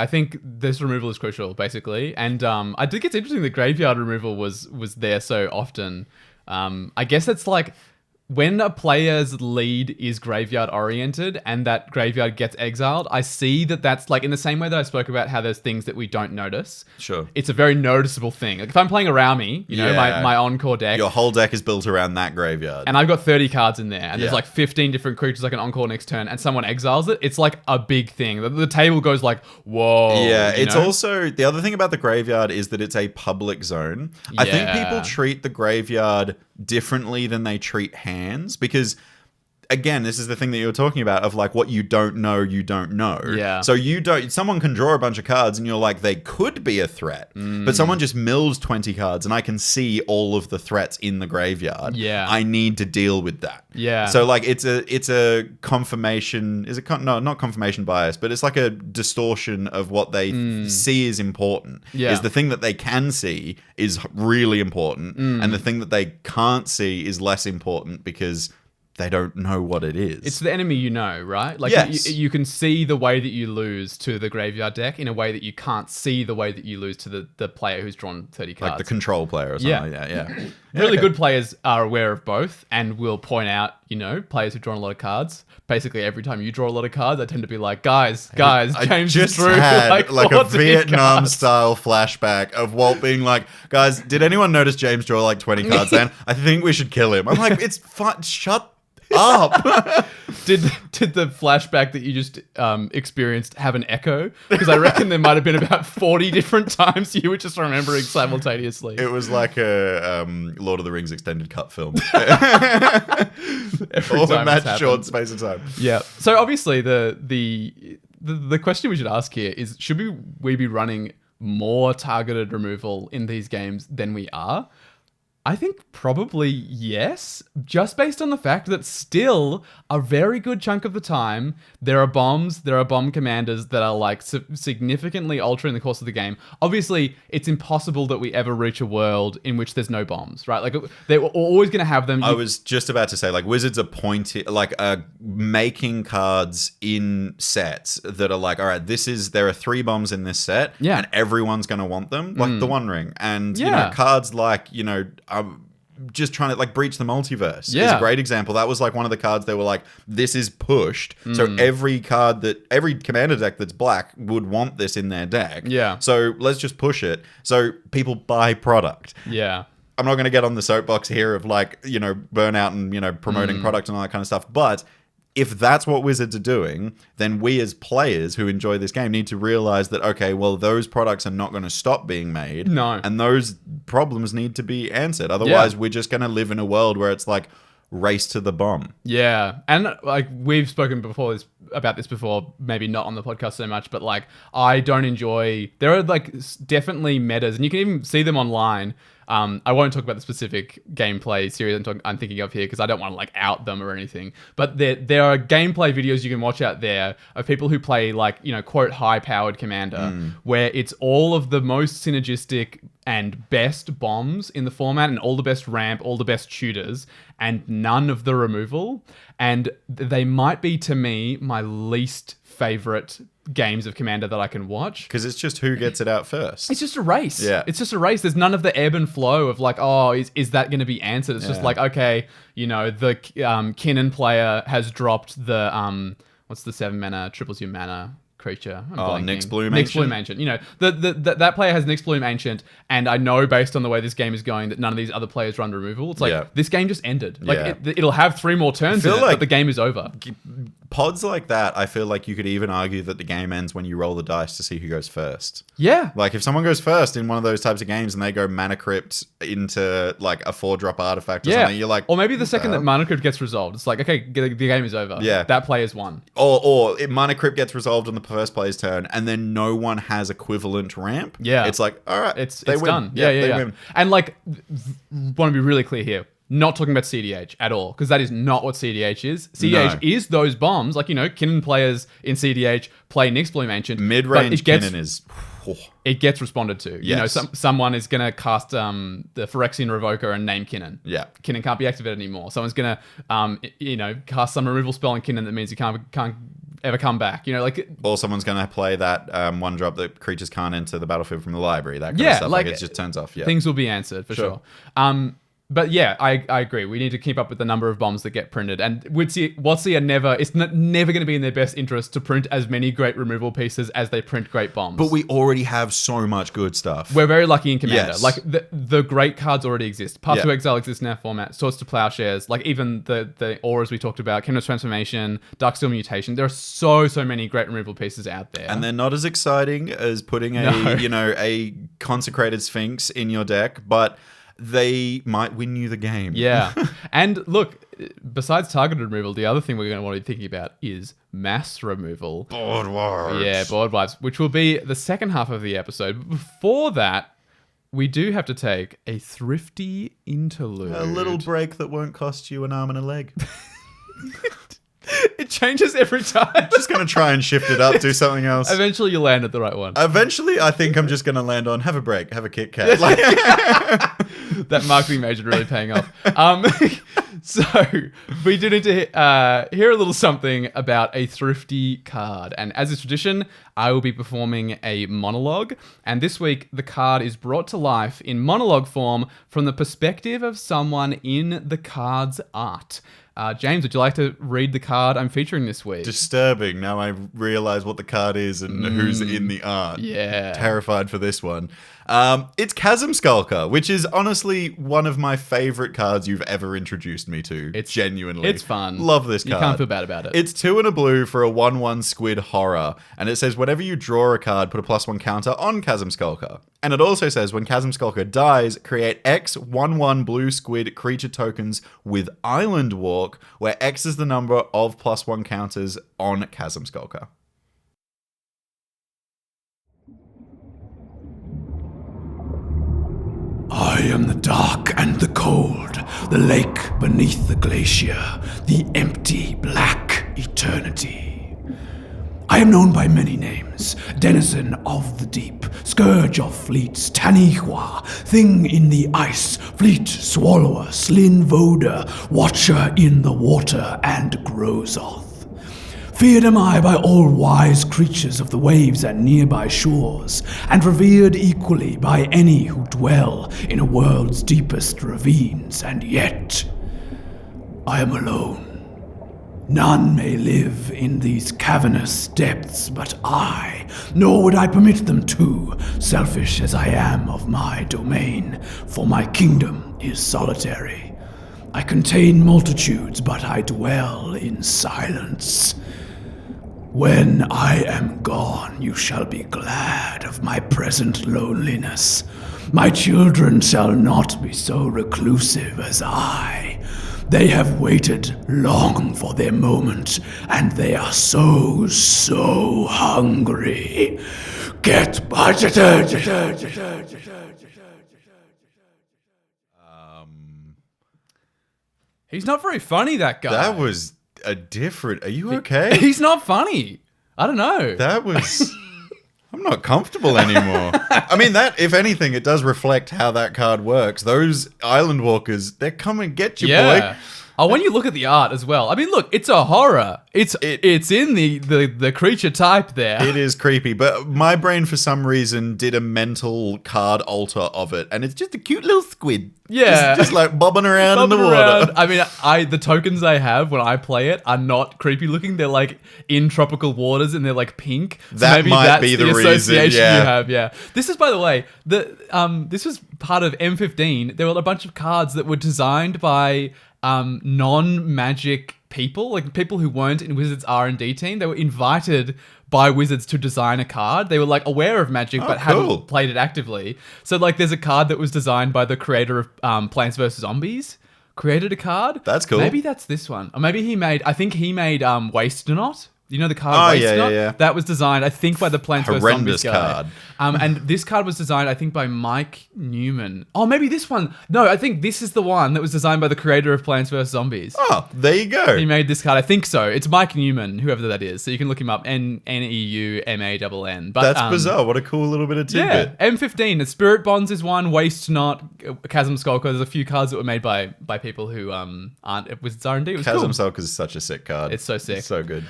think this removal is crucial, basically, and I think it's interesting that graveyard removal was there so often. I guess it's like when a player's lead is graveyard oriented and that graveyard gets exiled, I see that that's like in the same way that I spoke about how there's things that we don't notice. Sure. It's a very noticeable thing. Like if I'm playing around me, my encore deck. Your whole deck is built around that graveyard. And I've got 30 cards in there and there's like 15 different creatures I can encore next turn and someone exiles it. It's like a big thing. The table goes like, whoa. Yeah, it's also, the other thing about the graveyard is that it's a public zone. I think people treat the graveyard differently than they treat hands because again, this is the thing that you were talking about of like what you don't know. Yeah. So someone can draw a bunch of cards and you're like, they could be a threat, but someone just mills 20 cards and I can see all of the threats in the graveyard. Yeah. I need to deal with that. Yeah. So like it's a confirmation, not confirmation bias, but it's like a distortion of what they see is important. Yeah. Is the thing that they can see is really important and the thing that they can't see is less important because they don't know what it is. It's the enemy right? Like yes. you can see the way that you lose to the graveyard deck in a way that you can't see the way that you lose to the player who's drawn 30 cards. Like the control player or something like that, yeah. Really good players are aware of both and will point out, players who've drawn a lot of cards. Basically, every time you draw a lot of cards, I tend to be like, guys, James just drew had like a 40 Vietnam-style flashback of Walt being like, guys, did anyone notice James draw like 20 cards then? I think we should kill him. I'm like, it's fun. Shut up. Did the flashback that you just experienced have an echo? Because I reckon there might have been about 40 different times you were just remembering simultaneously. It was like a Lord of the Rings extended cut film. Every all time in that it's short happened. space of time. Yeah. So obviously the question we should ask here is, should we be running more targeted removal in these games than we are? I think probably yes, just based on the fact that still a very good chunk of the time, there are bomb commanders that are like significantly altering the course of the game. Obviously, it's impossible that we ever reach a world in which there's no bombs, right? Like they're always going to have them. I was just about to say, like Wizards are making cards in sets that are like, all right, there are 3 bombs in this set, and everyone's going to want them, like the One Ring, and cards like just trying to like breach the multiverse is a great example. That was like one of the cards they were like, this is pushed. So every commander deck that's black would want this in their deck. Yeah. So let's just push it. So people buy product. Yeah. I'm not going to get on the soapbox here of like, burnout and, promoting product and all that kind of stuff. But if that's what Wizards are doing, then we as players who enjoy this game need to realize that, okay, well, those products are not going to stop being made. No. And those problems need to be answered. Otherwise, we're just going to live in a world where it's like race to the bomb. Yeah. And like we've spoken about this before, maybe not on the podcast so much, but like I don't enjoy, there are like definitely metas and you can even see them online. I won't talk about the specific gameplay series I'm thinking of here because I don't want to like out them or anything. But there are gameplay videos you can watch out there of people who play like, quote, high-powered commander where it's all of the most synergistic and best bombs in the format, and all the best ramp, all the best shooters, and none of the removal. And they might be, to me, my least favorite games of Commander that I can watch. Because it's just who gets it out first. It's just a race. Yeah. It's just a race. There's none of the ebb and flow of like, oh, is that going to be answered? It's just like, okay, you know, the Kinnan player has dropped the, what's the 7 mana, triples your mana creature? Nyx Bloom Nyx Ancient? Bloom Ancient. You know, that player has Nyx Bloom Ancient, and I know based on the way this game is going that none of these other players run removal. It's like, this game just ended. Like, it'll have 3 more turns in it, but the game is over. Pods like that, I feel like you could even argue that the game ends when you roll the dice to see who goes first. Yeah. Like, if someone goes first in one of those types of games and they go Mana Crypt into, like, a 4-drop artifact or something, you're like... Or maybe the second that Mana Crypt gets resolved, it's like, okay, the game is over. Yeah. That player's won. Or Mana Crypt gets resolved on the first player's turn and then no one has equivalent ramp. Yeah. It's like, all right, It's they win. done. Yeah. They win. And, like, want to be really clear here. Not talking about CDH at all, because that is not what CDH is. CDH is those bombs. Like, you know, Kinnan players in CDH play Nyx Bloom Ancient. Mid-range Kinnan is... It gets responded to. You know, someone is going to cast the Phyrexian Revoker and name Kinnan. Yeah. Kinnan can't be activated anymore. Someone's going to, you know, cast some removal spell on Kinnan that means he can't ever come back. You know, like... Or someone's going to play that 1-drop that creatures can't enter the battlefield from the library. That kind of stuff. Like, it just turns off. Yeah. Things will be answered, for sure. But yeah, I agree. We need to keep up with the number of bombs that get printed. And WotC are never... It's never going to be in their best interest to print as many great removal pieces as they print great bombs. But we already have so much good stuff. We're very lucky in Commander. Yes. Like, the great cards already exist. Path to Exile exists in our format. Swords to Plowshares. Like, even the auras we talked about. Kingdom's Transformation. Darksteel Mutation. There are so many great removal pieces out there. And they're not as exciting as putting a consecrated Sphinx in your deck, but... they might win you the game. Yeah. And look, besides targeted removal, the other thing we're going to want to be thinking about is mass removal. Board Wipes. Yeah, Board Wipes, which will be the second half of the episode. But before that, we do have to take a thrifty interlude. A little break that won't cost you an arm and a leg. It changes every time. Just going to try and shift it up, do something else. Eventually you land at the right one. Eventually, I think I'm just going to land on have a break, have a Kit Kat. Like... That marketing major really paying off. So we do need to hear a little something about a thrifty card. And as is tradition, I will be performing a monologue. And this week, the card is brought to life in monologue form from the perspective of someone in the card's art. James, would you like to read the card I'm featuring this week? Disturbing. Now I realize what the card is and who's in the art. Yeah. Terrified for this one. It's Chasm Skulker, which is honestly one of my favorite cards you've ever introduced me to. It's genuinely. It's fun. Love this card. You can't feel bad about it. It's 2 and a blue for a 1/1 squid horror. And it says, whenever you draw a card, put a +1 counter on Chasm Skulker. And it also says, when Chasm Skulker dies, create X 1/1 blue squid creature tokens with Island Walk, where X is the number of +1 counters on Chasm Skulker. I am the dark and the cold, the lake beneath the glacier, the empty, black eternity. I am known by many names: denizen of the deep, scourge of fleets, Tanihua, thing in the ice, fleet swallower, slin voder, watcher in the water, and Grozoth. Feared am I by all wise creatures of the waves and nearby shores, and revered equally by any who dwell in a world's deepest ravines, and yet I am alone. None may live in these cavernous depths but I, nor would I permit them to, selfish as I am of my domain, for my kingdom is solitary. I contain multitudes, but I dwell in silence. When I am gone, you shall be glad of my present loneliness. My children shall not be so reclusive as I. They have waited long for their moment, and they are so hungry. Get budgeted! He's not very funny, that guy. That was a different... Are you okay? He's not funny. I don't know. That was... I'm not comfortable anymore. I mean, that, if anything, it does reflect how that card works. Those Island Walkers, they come and get you, boy. Oh, when you look at the art as well, I mean, look, it's a horror. It's in the creature type there. It is creepy, but my brain, for some reason, did a mental card alter of it, and it's just a cute little squid. Yeah. Just like bobbing around in the water. I mean, the tokens I have when I play it are not creepy looking. They're like in tropical waters and they're like pink. So that maybe might that's be the association reason, yeah. you have, yeah. This is, by the way, this was part of M15. There were a bunch of cards that were designed by non-magic people, like people who weren't in Wizards R&D team. They were invited by Wizards to design a card. They were like aware of Magic, but hadn't played it actively. So like there's a card that was designed by the creator of Plants vs. Zombies. Created a card. That's cool. Maybe that's this one. Or maybe I think he made Waste Not. You know the card Waste Not? Yeah. That was designed, I think, by the Plants vs. Zombies guy. Horrendous card. And this card was designed, I think, by Mike Newman. Oh, maybe this one. No, I think this is the one that was designed by the creator of Plants vs. Zombies. Oh, there you go. He made this card. I think so. It's Mike Newman, whoever that is. So you can look him up. Neumann. But that's bizarre. What a cool little bit of tidbit. Yeah, M15. The Spirit Bonds is one. Waste Not. Chasm Skulker. There's a few cards that were made by people who aren't at Wizards R&D. It was Chasm cool. Skulker is such a sick card. It's so sick. It's so good.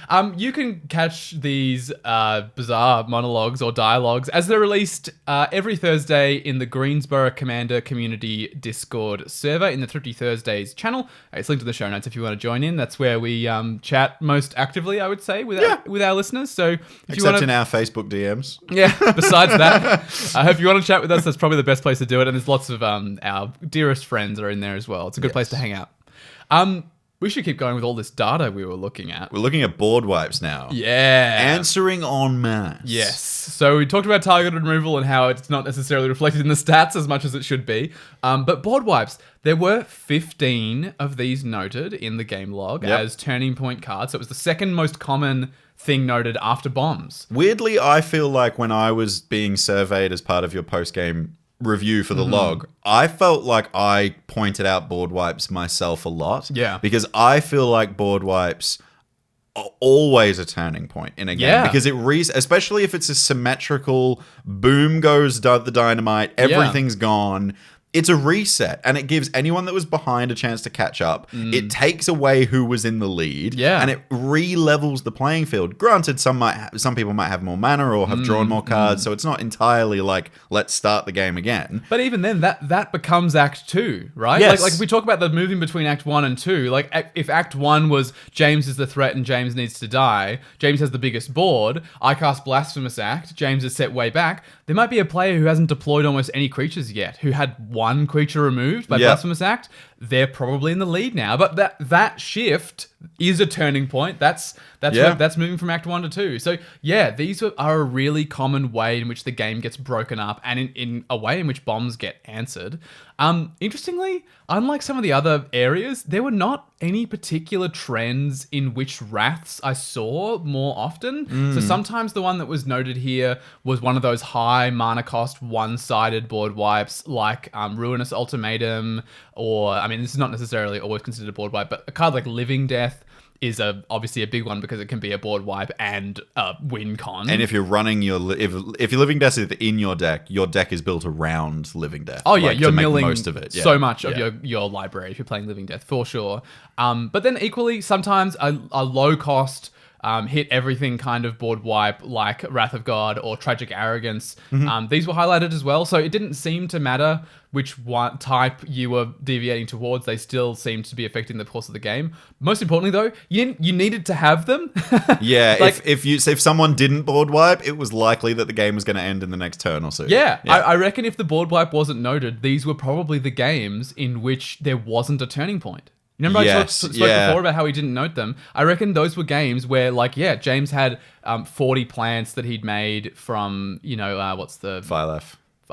You can catch these bizarre monologues or dialogues as they're released every Thursday in the Greensboro Commander Community Discord server in the Thrifty Thursdays channel. It's linked in the show notes if you want to join in. That's where we chat most actively, I would say, with our listeners. So if you want in our Facebook DMs. Yeah, besides that, if you want to chat with us, that's probably the best place to do it. And there's lots of our dearest friends are in there as well. It's a good place to hang out. We should keep going with all this data we were looking at. We're looking at board wipes now. Yeah. Answering en masse. Yes. So we talked about targeted removal and how it's not necessarily reflected in the stats as much as it should be. But board wipes, there were 15 of these noted in the game log as turning point cards. So it was the second most common thing noted after bombs. Weirdly, I feel like when I was being surveyed as part of your post-game review for the log, I felt like I pointed out board wipes myself a lot. Yeah. Because I feel like board wipes are always a turning point in a game. Yeah. Because especially if it's a symmetrical, boom goes the dynamite, everything's gone. It's a reset, and it gives anyone that was behind a chance to catch up. It takes away who was in the lead, and it re-levels the playing field. Granted, some people might have more mana or have drawn more cards, so it's not entirely like, let's start the game again. But even then, that becomes Act 2, right? Yes. Like if we talk about the moving between Act 1 and 2, like if Act 1 was James is the threat and James needs to die, James has the biggest board, I cast Blasphemous Act, James is set way back, there might be a player who hasn't deployed almost any creatures yet, who had one creature removed by Blasphemous Act. They're probably in the lead now. But that shift is a turning point. That's moving from Act 1 to 2. So yeah, these are a really common way in which the game gets broken up, and in a way in which bombs get answered. Interestingly, unlike some of the other areas, there were not any particular trends in which wraths I saw more often. So sometimes the one that was noted here was one of those high mana cost one-sided board wipes like Ruinous Ultimatum, or, I mean, this is not necessarily always considered a board wipe, but a card like Living Death is obviously a big one because it can be a board wipe and a win con. And if you're running if your Living Death is in your deck is built around Living Death. Oh yeah, you're to make milling most of it. so much of your library if you're playing Living Death, for sure. But then equally, sometimes a low cost hit everything kind of board wipe like Wrath of God or Tragic Arrogance. These were highlighted as well, so it didn't seem to matter which one type you were deviating towards. They still seemed to be affecting the course of the game. Most importantly, though, you needed to have them. Yeah, like, if someone didn't board wipe, it was likely that the game was going to end in the next turn or so. Yeah. I reckon if the board wipe wasn't noted, these were probably the games in which there wasn't a turning point. Remember I spoke before about how he didn't note them? I reckon those were games where, James had 40 plants that he'd made from, what's the...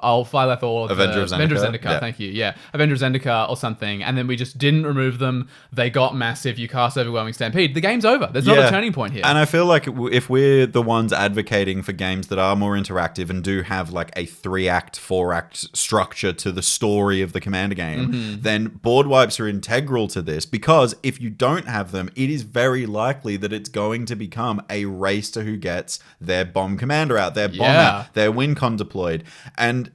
Phylath or Avenger of Zendikar. Yeah. Thank you. Yeah, Avenger of Zendikar or something, and then we just didn't remove them. They got massive. You cast Overwhelming Stampede. The game's over. There's not a turning point here. And I feel like if we're the ones advocating for games that are more interactive and do have like a 3-act, 4-act structure to the story of the Commander game, then board wipes are integral to this, because if you don't have them, it is very likely that it's going to become a race to who gets their bomb commander out, their bomb out, their win con deployed. And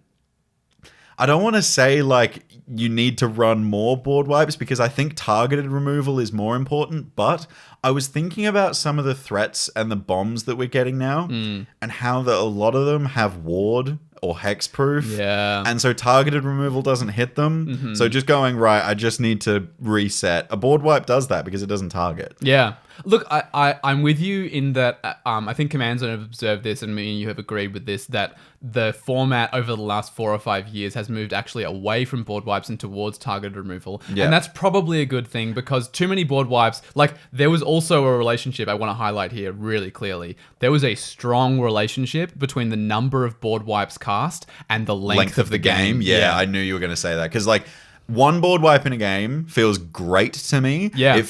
I don't want to say like you need to run more board wipes, because I think targeted removal is more important, but I was thinking about some of the threats and the bombs that we're getting now and how a lot of them have ward or hexproof. Yeah. And so targeted removal doesn't hit them. So just going, right, I just need to reset. A board wipe does that because it doesn't target. Yeah. Look, I'm with you in that I think Command Zone have observed this, and me and you have agreed with this, that the format over the last 4 or 5 years has moved actually away from board wipes and towards targeted removal. Yeah. And that's probably a good thing, because too many board wipes, like there was also a relationship I want to highlight here really clearly. There was a strong relationship between the number of board wipes cast and the length of the game. Yeah, I knew you were going to say that, because like, one board wipe in a game feels great to me. Yeah. It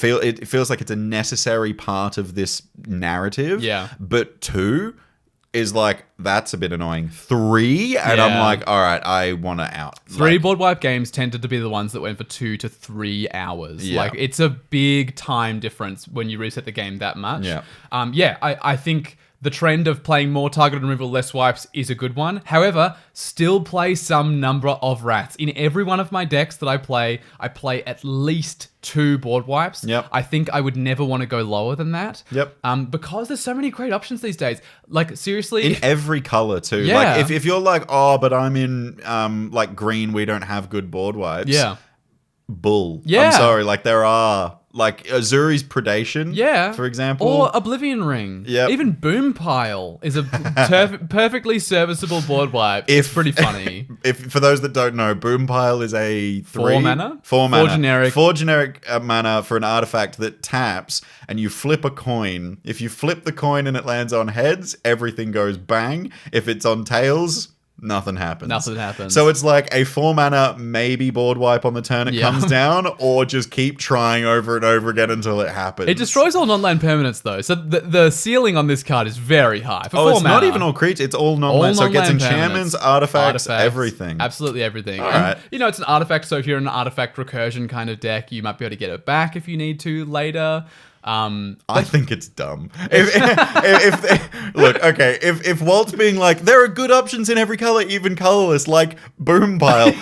feels like it's a necessary part of this narrative. Yeah. But 2 is like, that's a bit annoying. 3, and I'm like, all right, I want to out. 3 board wipe games tended to be the ones that went for 2 to 3 hours. Yeah. Like, it's a big time difference when you reset the game that much. Yeah. I think the trend of playing more targeted removal, less wipes is a good one. However, still play some number of rats. In every one of my decks that I play at least 2 board wipes. Yep. I think I would never want to go lower than that. Yep. Because there's so many great options these days. Like, seriously. In every color too. Yeah. Like if you're like, oh, but I'm in like green, we don't have good board wipes. Yeah. Bull. Yeah. I'm sorry. Like there are. Like Azuri's Predation, for example. Or Oblivion Ring. Yep. Even Boom Pile is a perfectly serviceable board wipe. It's pretty funny. If for those that don't know, Boom Pile is a 4 mana? 4 mana. 4 generic. 4 generic mana for an artifact that taps, and you flip a coin. If you flip the coin and it lands on heads, everything goes bang. If it's on tails, nothing happens. So it's like a 4 mana maybe board wipe on the turn it comes down, or just keep trying over and over again until it happens. It destroys all non-land permanents though, so the ceiling on this card is very high. For 4 it's mana. Not even all creatures, it's all non-land. So it gets enchantments, artifacts, everything. Absolutely everything. All right. You know, it's an artifact, so if you're in an artifact recursion kind of deck, you might be able to get it back if you need to later. I think it's dumb. If Walt's being like, there are good options in every color, even colorless, like Boom Pile,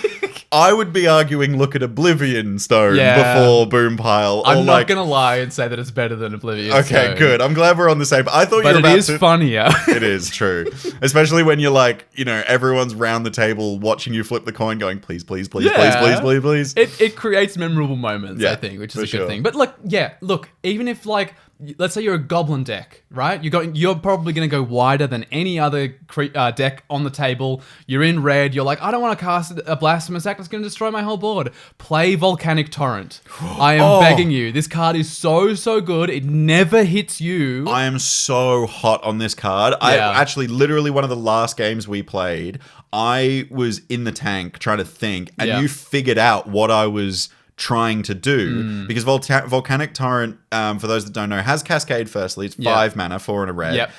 I would be arguing, look at Oblivion Stone before Boom Pile. I'm not gonna lie and say that it's better than Oblivion Stone. Okay, good. I'm glad we're on the same. I thought you were about to. But it is funnier. It is true, especially when you're like, you know, everyone's round the table watching you flip the coin, going, please, please, please, please, please, please. It creates memorable moments, I think, which is a good thing. But look, even if like, let's say you're a goblin deck, right? You're probably going to go wider than any other deck on the table. You're in red. You're like, I don't want to cast a blasphemous act that's going to destroy my whole board. Play Volcanic Torrent. I am begging you. This card is so good. It never hits you. I am so hot on this card. I actually, literally one of the last games we played, I was in the tank trying to think, and you figured out what I was trying to do, because Volcanic Torrent, for those that don't know, has Cascade firstly. It's 5 mana, 4 and a red. Yep.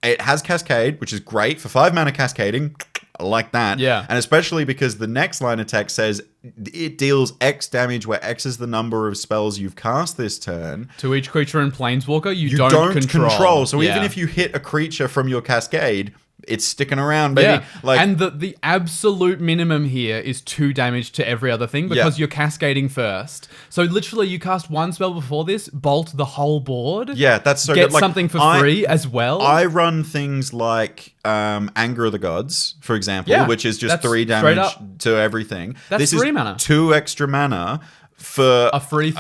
It has Cascade, which is great for 5 mana cascading. I like that. Yeah. And especially because the next line of text says it deals X damage, where X is the number of spells you've cast this turn. To each creature in Planeswalker you don't control. So even if you hit a creature from your Cascade, it's sticking around, baby. Yeah. And the absolute minimum here is 2 damage to every other thing, because you're cascading first. So literally you cast 1 spell before this, bolt the whole board. Yeah, that's so get good. Like, something for free as well. I run things like Anger of the Gods, for example, which is just 3 damage to everything. That's 3 mana. 2 extra mana for a free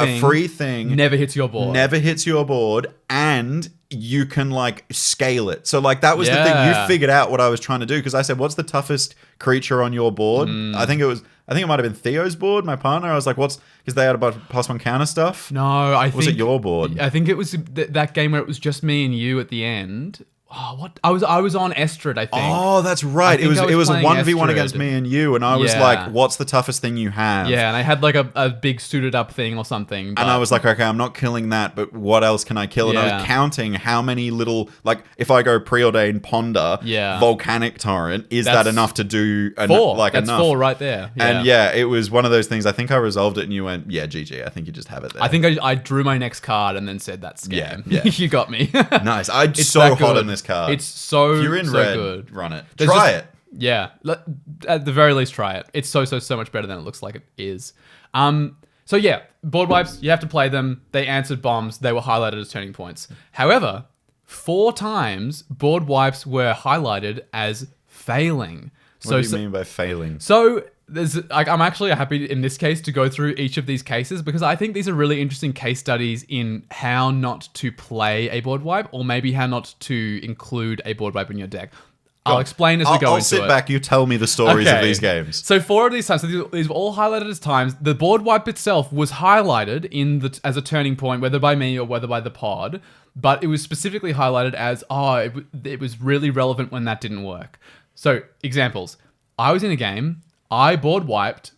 thing. Never hits your board. And you can like scale it. So like that was the thing. You figured out what I was trying to do, because I said, what's the toughest creature on your board? I think it might have been Theo's board, my partner. I was like, because they had a bunch of +1 counter stuff. No, I think... Was it your board? I think it was that game where it was just me and you at the end. what I was on Estrad, I think. Oh, that's right. It was a 1v1 against me and you, and I was Yeah. like, "What's the toughest thing you have?" Yeah, and I had like a big suited up thing or something. And I was like, okay, I'm not killing that, but what else can I kill? And I Yeah. was counting how many little, like, if I go preordained ponder, Yeah. volcanic torrent, is that That's enough to do four. like That's enough? 4 right there. Yeah. And yeah, it was one of those things. I think I resolved it, and you went, "Yeah, GG. I think you just have it there." I think I drew my next card and then said that's scam. Yeah, yeah. You got me. nice. I'm It's so that hot good. on this card. It's so if you're in so red, good. run it. There's Try just- it. Yeah, at the very least, try it. It's so much better than it looks like it is. So yeah, board wipes. You have to play them. They answered bombs. They were highlighted as turning points. However, 4 times board wipes were highlighted as failing. What do you mean by failing? So I'm actually happy in this case to go through each of these cases because I think these are really interesting case studies in how not to play a board wipe or maybe how not to include a board wipe in your deck. I'll explain as we go I'll into sit it. back. You tell me the stories of these games. So 4 of these times, so these were all highlighted as times. The board wipe itself was highlighted as a turning point, whether by me or whether by the pod, but it was specifically highlighted as, it was really relevant when that didn't work. So examples. I was in a game. I board wiped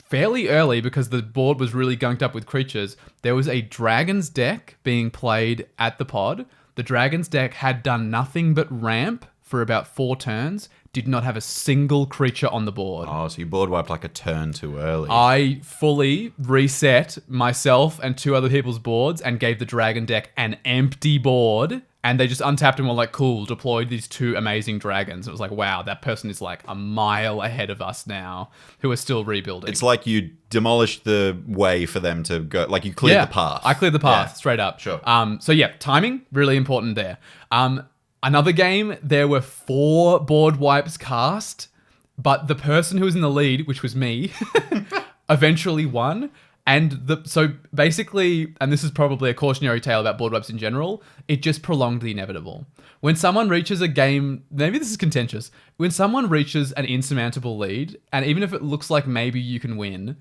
fairly early because the board was really gunked up with creatures. There was a dragon's deck being played at the pod. The dragon's deck had done nothing but ramp for about 4 turns, did not have a single creature on the board. Oh, so you board wiped like a turn too early. I fully reset myself and 2 other people's boards and gave the dragon deck an empty board. And they just untapped and were like, cool, deployed these 2 amazing dragons. It was like, wow, that person is like a mile ahead of us now, who are still rebuilding. It's like you demolished the way for them to go. Like you cleared the path. I cleared the path, Yeah. straight up. Sure. So yeah, timing, really important there. Another game, there were 4 board wipes cast, but the person who was in the lead, which was me, eventually won. And so basically, and this is probably a cautionary tale about board wipes in general, it just prolonged the inevitable. When someone reaches a game, maybe this is contentious, when someone reaches an insurmountable lead, and even if it looks like maybe you can win,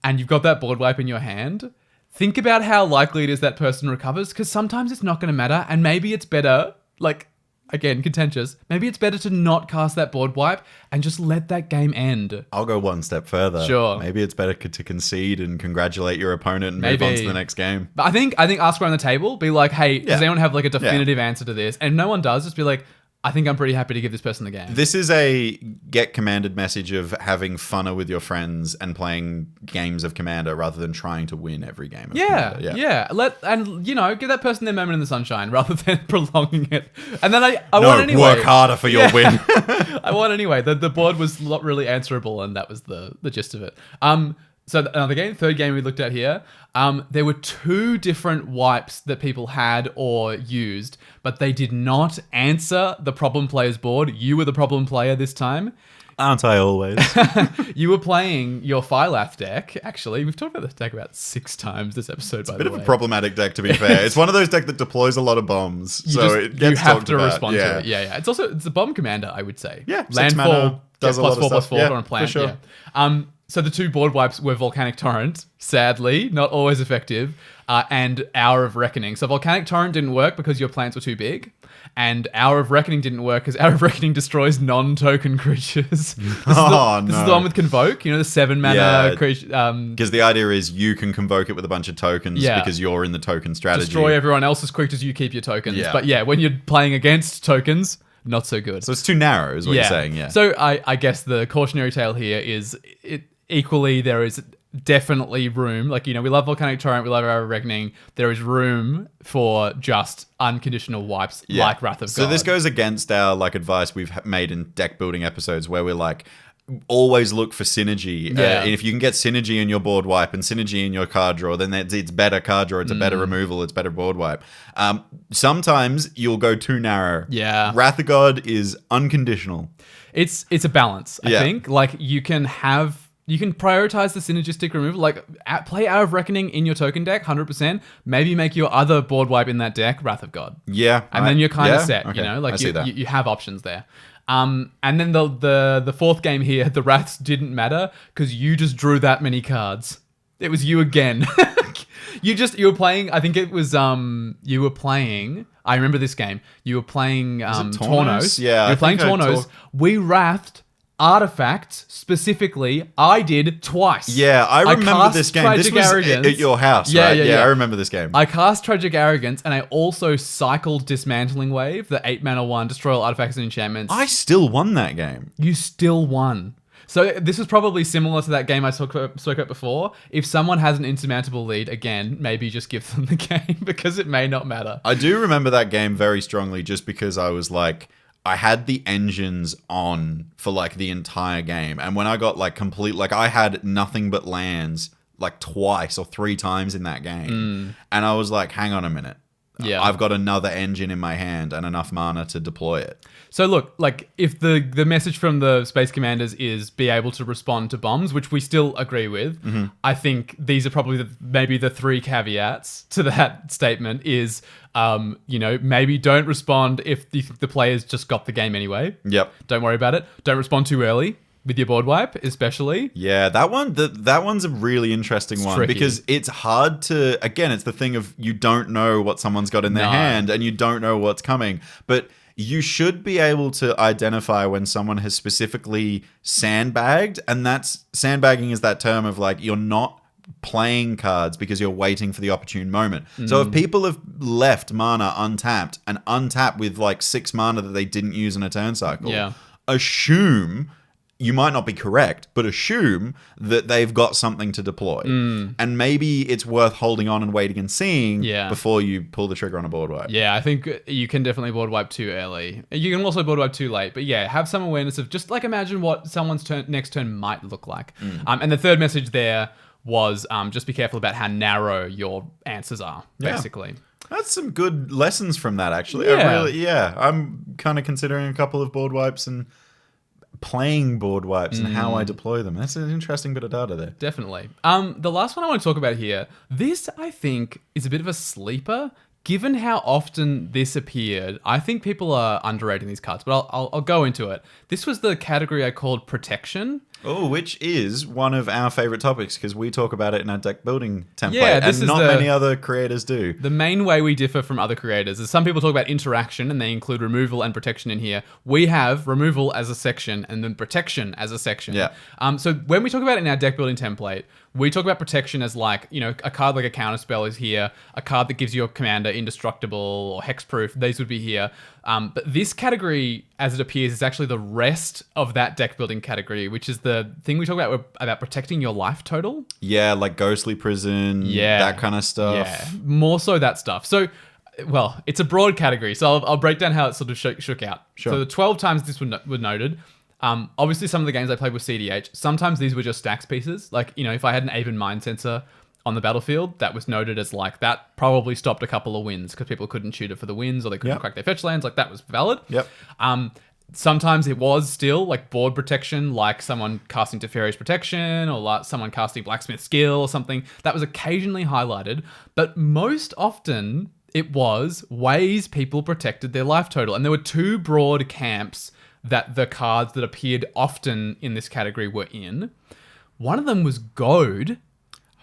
and you've got that board wipe in your hand, think about how likely it is that person recovers, because sometimes it's not going to matter, and maybe it's better, like, again, contentious, maybe it's better to not cast that board wipe and just let that game end. I'll go one step further. Sure. Maybe it's better to concede and congratulate your opponent and move on to the next game. But I think ask around the table, be like, hey, does Yeah. anyone have like a definitive answer to this? And if no one does, just be like, I think I'm pretty happy to give this person the game. This is a get commanded message of having funner with your friends and playing games of Commander rather than trying to win every game of Commander. Yeah. Give that person their moment in the sunshine rather than prolonging it. And then I No, won anyway. work harder for your win. I won anyway. The board was not really answerable, and that was the gist of it. So another game, third game we looked at here. There were 2 different wipes that people had or used, but they did not answer the problem player's board. You were the problem player this time. Aren't I always? You were playing your Phylath deck. Actually, we've talked about this deck about 6 times this episode, by the way. Bit of a problematic deck, to be fair. It's one of those decks that deploys a lot of bombs, it gets you have talked to about. respond to it. Yeah. It's a bomb commander, I would say. Yeah, 6 landfall mana, does a lot of stuff. +4/+4 Yeah, on a plant. for sure. Yeah. So the 2 board wipes were Volcanic Torrent, sadly, not always effective, and Hour of Reckoning. So Volcanic Torrent didn't work because your plants were too big, and Hour of Reckoning didn't work because Hour of Reckoning destroys non-token creatures. This is the one with Convoke, the 7 mana creature. Because the idea is you can convoke it with a bunch of tokens because you're in the token strategy. Destroy everyone else's creatures, you keep your tokens. Yeah. But yeah, when you're playing against tokens, not so good. So it's too narrow, is what you're saying, yeah. So I guess the cautionary tale here is equally there is definitely room. Like, we love Volcanic Torrent, we love Hour of Reckoning. There is room for just unconditional wipes like Wrath of God. So this goes against our advice we've made in deck building episodes where we're like, always look for synergy. Yeah. And if you can get synergy in your board wipe and synergy in your card draw, then it's better card draw, it's a better removal, it's better board wipe. Sometimes you'll go too narrow. Yeah. Wrath of God is unconditional. It's a balance, I think. Like, you can prioritize the synergistic removal. Like, play Hour of Reckoning in your token deck, 100%. Maybe make your other board wipe in that deck Wrath of God. Yeah. And then you're kind of set, Okay. Like, I see that. you have options there. And then the 4th game here, the Wraths didn't matter because you just drew that many cards. It was you again. You were playing, I think it was, you were playing, I remember this game. You were playing Tornos. Yeah. You were playing Tornos. We wrathed artifacts, specifically, I did twice. Yeah, I remember this game. This was at your house, right? Yeah, I remember this game. I cast Tragic Arrogance, and I also cycled Dismantling Wave, the 8-mana one, destroy all artifacts and enchantments. I still won that game. You still won. So this was probably similar to that game I spoke about before. If someone has an insurmountable lead, again, maybe just give them the game because it may not matter. I do remember that game very strongly just because I was like, I had the engines on for like the entire game. And when I got like complete, like I had nothing but lands like twice or 3 times in that game. And I was like, hang on a minute. Yeah, I've got another engine in my hand and enough mana to deploy it. So look, like if the message from the Space Commanders is be able to respond to bombs, which we still agree with, I think these are probably maybe the 3 caveats to that statement is, maybe don't respond if you think the players just got the game anyway. Yep. Don't worry about it. Don't respond too early. With your board wipe, especially. Yeah, that one's a really interesting one tricky. Because it's hard to, again, it's the thing of you don't know what someone's got in their hand and you don't know what's coming. But you should be able to identify when someone has specifically sandbagged. And sandbagging is that term of like, you're not playing cards because you're waiting for the opportune moment. So if people have left mana untapped and untap with like 6 mana that they didn't use in a turn cycle, assume... You might not be correct, but assume that they've got something to deploy. And maybe it's worth holding on and waiting and seeing before you pull the trigger on a board wipe. Yeah, I think you can definitely board wipe too early. You can also board wipe too late. But yeah, have some awareness of just like imagine what someone's next turn might look like. And the third message there was just be careful about how narrow your answers are, basically. That's some good lessons from that, actually. I'm kind of considering a couple of board wipes and... playing board wipes and how I deploy them. That's an interesting bit of data there. Definitely. The last one I want to talk about here, this I think is a bit of a sleeper. Given how often this appeared, I think people are underrating these cards, but I'll go into it. This was the category I called Protection. Oh, which is one of our favorite topics because we talk about it in our deck building template, and not many other creators do. The main way we differ from other creators is some people talk about interaction and they include removal and protection in here. We have removal as a section and then protection as a section. Yeah. So when we talk about it in our deck building template, we talk about protection as like, a card like a counterspell is here, a card that gives your commander indestructible or hexproof, these would be here. But this category, as it appears, is actually the rest of that deck building category, which is the thing we talk about protecting your life total. Yeah, like Ghostly Prison, that kind of stuff. Yeah, more so that stuff. So, well, it's a broad category, so I'll break down how it sort of shook out. Sure. So the 12 times this was noted. Obviously, some of the games I played with CDH, sometimes these were just stacks pieces. Like, if I had an Aven Mind Sensor on the battlefield, that was noted as like, that probably stopped a couple of wins because people couldn't shoot it for the wins or they couldn't crack their fetch lands. Like, that was valid. Yep. Sometimes it was still like board protection, like someone casting Teferi's Protection or like someone casting Blacksmith Skill or something. That was occasionally highlighted, but most often it was ways people protected their life total. And there were 2 broad camps that the cards that appeared often in this category were in. One of them was Goad.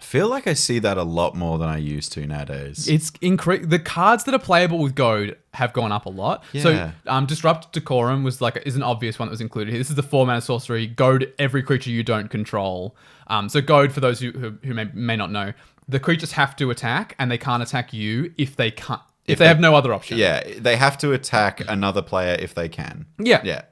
I feel like I see that a lot more than I used to nowadays. It's the cards that are playable with Goad have gone up a lot. Yeah. So Disrupt Decorum is an obvious one that was included here. This is the 4-mana sorcery. Goad every creature you don't control. So Goad, for those who may not know, the creatures have to attack and they can't attack you if they can't. If they have no other option. Yeah, they have to attack another player if they can. Yeah.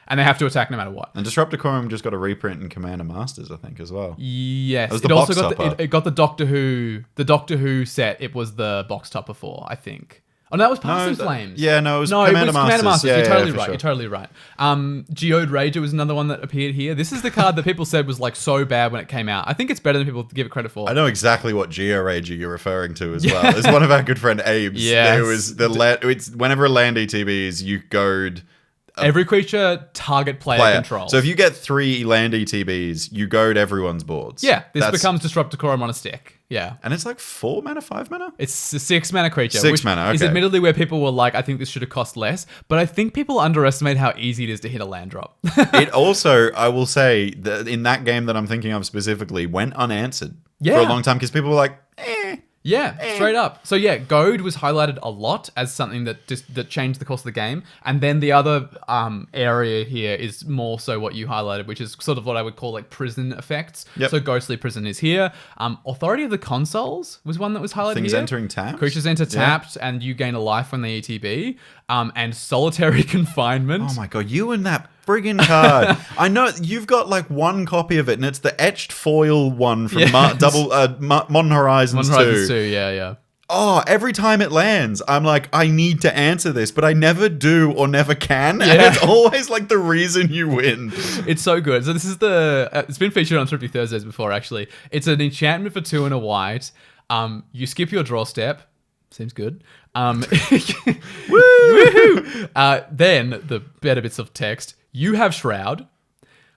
And they have to attack no matter what. And Disrupt Decorum just got a reprint in Commander Masters, I think, as well. Yes. It was the box topper. It got the Doctor Who set. It was the box topper for, I think. Oh, no, that was Passing Flames. Yeah, no, it was Commander Masters. You're totally right. You're totally right. Geode Rager was another one that appeared here. This is the card that people said was like so bad when it came out. I think it's better than people give it credit for. I know exactly what Geo Rager you're referring to as well. It's one of our good friend Abe's. Yes. It was it's whenever a land ETBs, you goad every creature target player control. So if you get 3 land ETBs, you goad everyone's boards. Yeah, this becomes Disrupt Decorum on a stick. Yeah. And it's like 4 mana, 5 mana? It's a 6 mana creature. 6 mana, okay. Is admittedly where people were like, I think this should have cost less. But I think people underestimate how easy it is to hit a land drop. It also, I will say, that in that game that I'm thinking of specifically, went unanswered. for a long time because people were like, Yeah, straight up. So yeah, goad was highlighted a lot as something that changed the course of the game, and then the other area here is more so what you highlighted, which is sort of what I would call like prison effects. Yep. So ghostly prison is here. Authority of the consoles was one that was highlighted. Things here. entering tapped. Creatures enter tapped, and you gain a life when they ETB. And solitary confinement. Oh my god, you and that friggin' card. I know you've got like one copy of it, and it's the etched foil one from Modern Horizons 2. Modern Horizons 2, yeah. Oh, every time it lands, I'm like, I need to answer this, but I never do or never can. Yeah. And it's always like the reason you win. It's so good. So this is it's been featured on Thrifty Thursdays before, actually. It's an enchantment for 2 and a white. You skip your draw step. Seems good. Woohoo! Then the better bits of text. You have Shroud.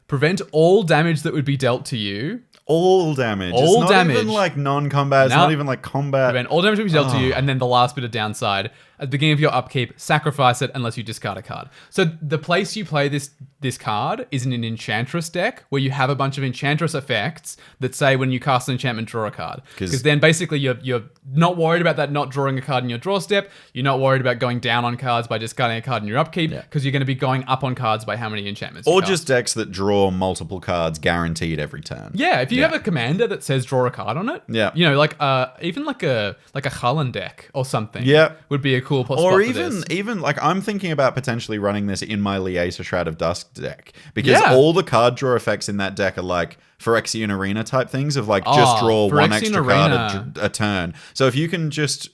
Prevent all damage that would be dealt to you. All damage. All it's not damage. even like non-combat. It's not even like combat. Prevent all damage that would be dealt to you. And then the last bit of downside. At the beginning of your upkeep, sacrifice it unless you discard a card. So the place you play this card is in an Enchantress deck where you have a bunch of Enchantress effects that say when you cast an enchantment, draw a card. Because then basically you're not worried about that not drawing a card in your draw step. You're not worried about going down on cards by discarding a card in your upkeep because you're going to be going up on cards by how many enchantments Or you just decks that draw multiple cards guaranteed every turn. Yeah, if you have a commander that says draw a card on it, you know, like even like a Hullen deck or something, would be a cool spot or for this. even like I'm thinking about potentially running this in my Liesa Shroud of Dusk deck because all the card draw effects in that deck are like Phyrexian Arena type things of like just draw one extra card a turn. So if you can just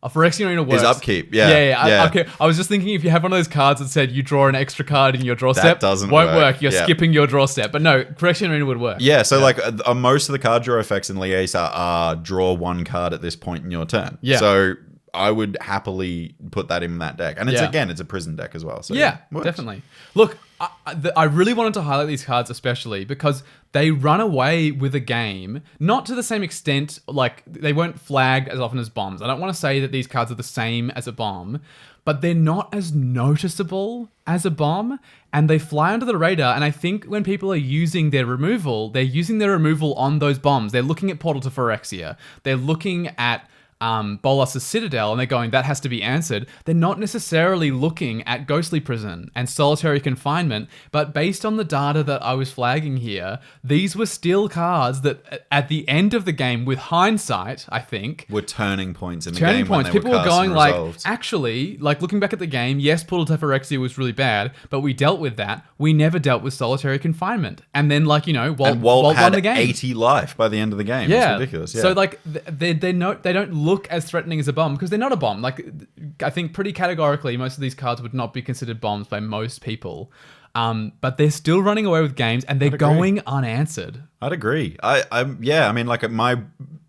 Phyrexian Arena works. Is upkeep, upkeep. I was just thinking if you have one of those cards that said you draw an extra card in your draw step, doesn't won't work. work. You're skipping your draw step. But no, Phyrexian Arena would work. Yeah, so like most of the card draw effects in Liesa are draw one card at this point in your turn. Yeah. So I would happily put that in that deck. And it's it's a prison deck as well. So definitely. Look, I really wanted to highlight these cards especially because they run away with a game, not to the same extent, like they weren't flagged as often as bombs. I don't want to say that these cards are the same as a bomb, but they're not as noticeable as a bomb and they fly under the radar. And I think when people are using their removal, they're using their removal on those bombs. They're looking at Portal to Phyrexia. They're looking at Bolas's Citadel and they're going, that has to be answered. They're not necessarily looking at Ghostly Prison and Solitary Confinement, but based on the data that I was flagging here, these were still cards that at the end of the game, with hindsight, I think, were turning points in the turning game. Points. When People were were going like, resolved. actually, like looking back at the game, yes, Portal to Phyrexia was really bad, but we dealt with that. We never dealt with Solitary Confinement. And then like, you know, Walt had won the game. 80 life by the end of the game. Yeah. It's ridiculous. Yeah. So like they don't look as threatening as a bomb because they're not a bomb. Like I think pretty categorically, most of these cards would not be considered bombs by most people. But they're still running away with games and they're going unanswered. I'd agree. I mean, like my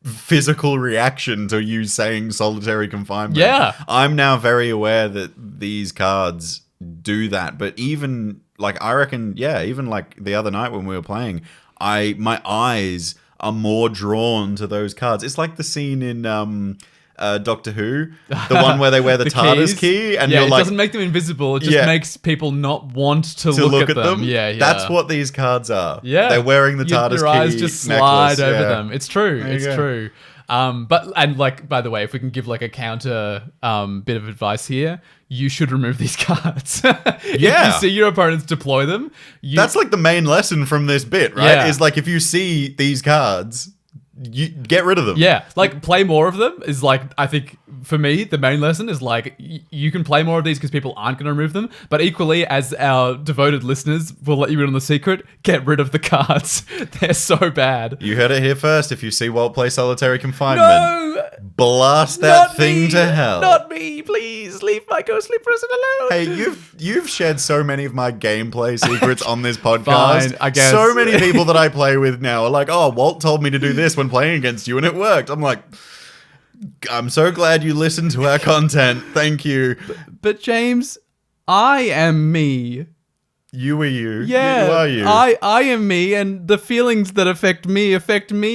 physical reaction to you saying Solitary Confinement. Yeah. I'm now very aware that these cards do that. But even like, I reckon, even like the other night when we were playing, my eyes are more drawn to those cards. It's like the scene in Doctor Who, the one where they wear the TARDIS key, and you're it like, doesn't make them invisible. It just makes people not want to look at them. Yeah, That's what these cards are. Yeah, they're wearing the TARDIS key. Your eyes just slide necklace. over them. It's true. There you go. True. But like, by the way, if we can give like a counter bit of advice here, you should remove these cards. If you see your opponents deploy them, that's like the main lesson from this bit, right? Yeah. Is like if you see these cards, you get rid of them. Yeah, like play more of them is like, I think for me, the main lesson is like, you can play more of these because people aren't going to remove them. But equally, as our devoted listeners will let you in on the secret, get rid of the cards. They're so bad. You heard it here first. If you see Walt play Solitary Confinement, no! Blast that thing to hell. Not me, please. Leave my ghostly prison alone. Hey, you've shared so many of my gameplay secrets on this podcast. Fine, I guess. So many people that I play with now are like, oh, Walt told me to do this when playing against you and it worked. I'm like, I'm so glad you listened to our content. Thank you. But James, I am me. You are you. Yeah. You are you. I am me, and the feelings that affect me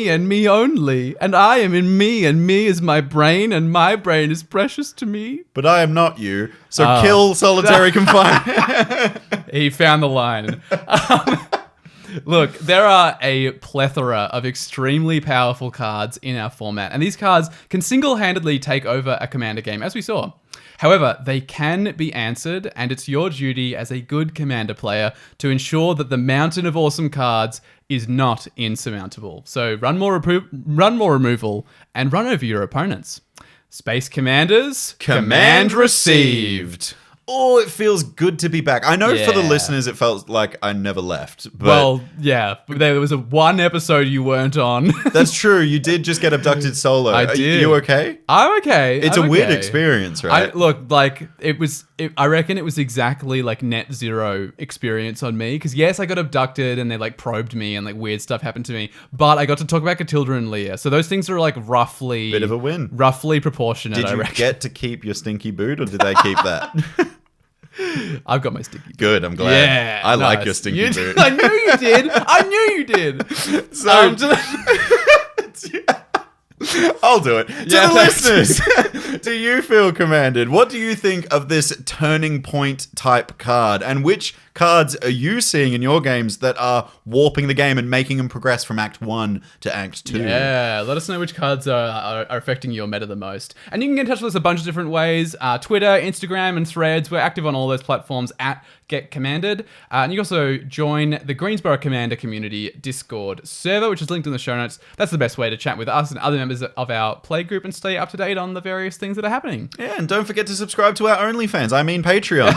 and me only. And I am in me, and me is my brain, and my brain is precious to me. But I am not you. So kill Solitary Confinement. He found the line. Look, there are a plethora of extremely powerful cards in our format, and these cards can single-handedly take over a Commander game, as we saw. However, they can be answered, and it's your duty as a good Commander player to ensure that the mountain of awesome cards is not insurmountable. So run more removal and run over your opponents. Space Commanders, Command received. Oh, it feels good to be back. I know for the listeners, it felt like I never left. But well, yeah. There was one episode you weren't on. That's true. You did just get abducted solo. I did. Are you okay? I'm okay. It's a weird experience, right? I reckon it was exactly like net zero experience on me. Because yes, I got abducted and they like probed me and like weird stuff happened to me. But I got to talk about Catilda and Leah. So those things are like roughly... Bit of a win. Roughly proportionate, Did you get to keep your stinky boot or did they keep that? I've got my stinky boot. Good, I'm glad. Yeah, I like your stinky boot. I knew you did. I knew you did. So, I'll do it. To the listeners, do you feel commanded? What do you think of this turning point type card? And which cards are you seeing in your games that are warping the game and making them progress from Act 1 to Act 2? Yeah, let us know which cards are affecting your meta the most. And you can get in touch with us a bunch of different ways. Twitter, Instagram, and Threads. We're active on all those platforms at Get Commanded. And you can also join the Greensboro Commander Community Discord server, which is linked in the show notes. That's the best way to chat with us and other members of our play group and stay up to date on the various things that are happening. Yeah, and don't forget to subscribe to our OnlyFans. I mean Patreon.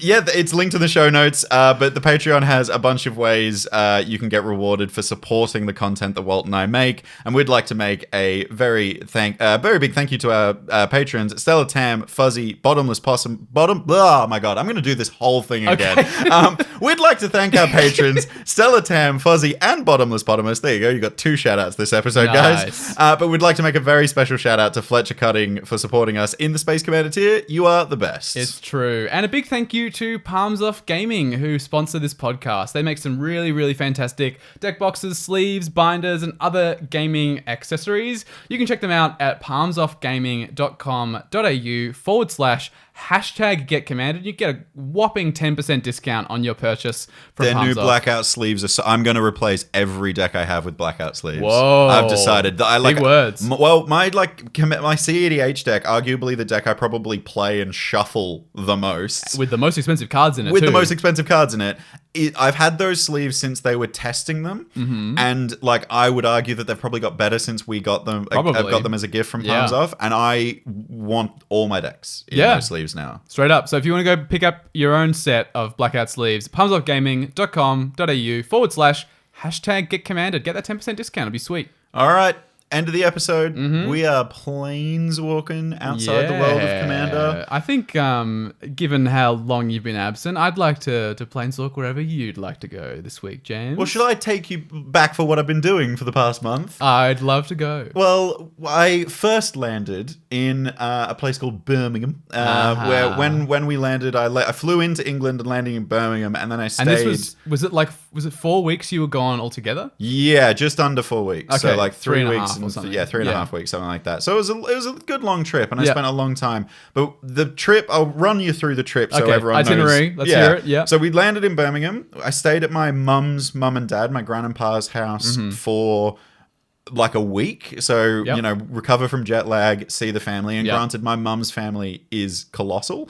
It's linked in the show notes, but the Patreon has a bunch of ways you can get rewarded for supporting the content that Walt and I make. And we'd like to make a very big thank you to our patrons, Stella Tam, Fuzzy, Bottomless Possum, oh my god, I'm going to do this whole thing again. Okay. We'd like to thank our patrons, Stella Tam, Fuzzy, and Bottomless Potamus. There you go. You got 2 shout outs this episode, guys. But we'd like to make a very special shout out to Fletcher Cutting for supporting us in the Space Commander tier. You are the best. It's true. And a big thank you to Palms Off Gaming, who sponsor this podcast. They make some really, really fantastic deck boxes, sleeves, binders, and other gaming accessories. You can check them out at palmsoffgaming.com.au/#GetCommanded. You get a whopping 10% discount on your purchase from Their Palms new Off. blackout sleeves are I'm going to replace every deck I have with blackout sleeves. Whoa. I've decided that I like big words. My CEDH deck, arguably the deck I probably play and shuffle the most. With the most expensive cards in it, With too. the most expensive cards in it. I've had those sleeves since they were testing them, and like I would argue that they've probably got better since we got them. I've got them as a gift from Palms Off, and I want all my decks in those sleeves now. Straight up. So if you want to go pick up your own set of blackout sleeves, palmsoffgaming.com.au/#GetCommanded. Get that 10% discount. It'll be sweet. All right. End of the episode. We are planeswalking outside the world of Commander. I think, given how long you've been absent, I'd like to planeswalk wherever you'd like to go this week, James. Well, should I take you back for what I've been doing for the past month? I'd love to go. Well, I first landed in a place called Birmingham, where when we landed, I flew into England and landing in Birmingham, and then I stayed. And this was it 4 weeks you were gone altogether? Yeah, just under 4 weeks. Okay, So like 3 weeks. or something. 3.5 weeks, something like that. So it was a good long trip, and I spent a long time. But the trip, I'll run you through the trip so everyone itinerary. knows. Let's hear it. Yeah. So we landed in Birmingham. I stayed at my mum and dad, my grandpa's house for like a week. So, recover from jet lag, see the family. And granted, my mum's family is colossal.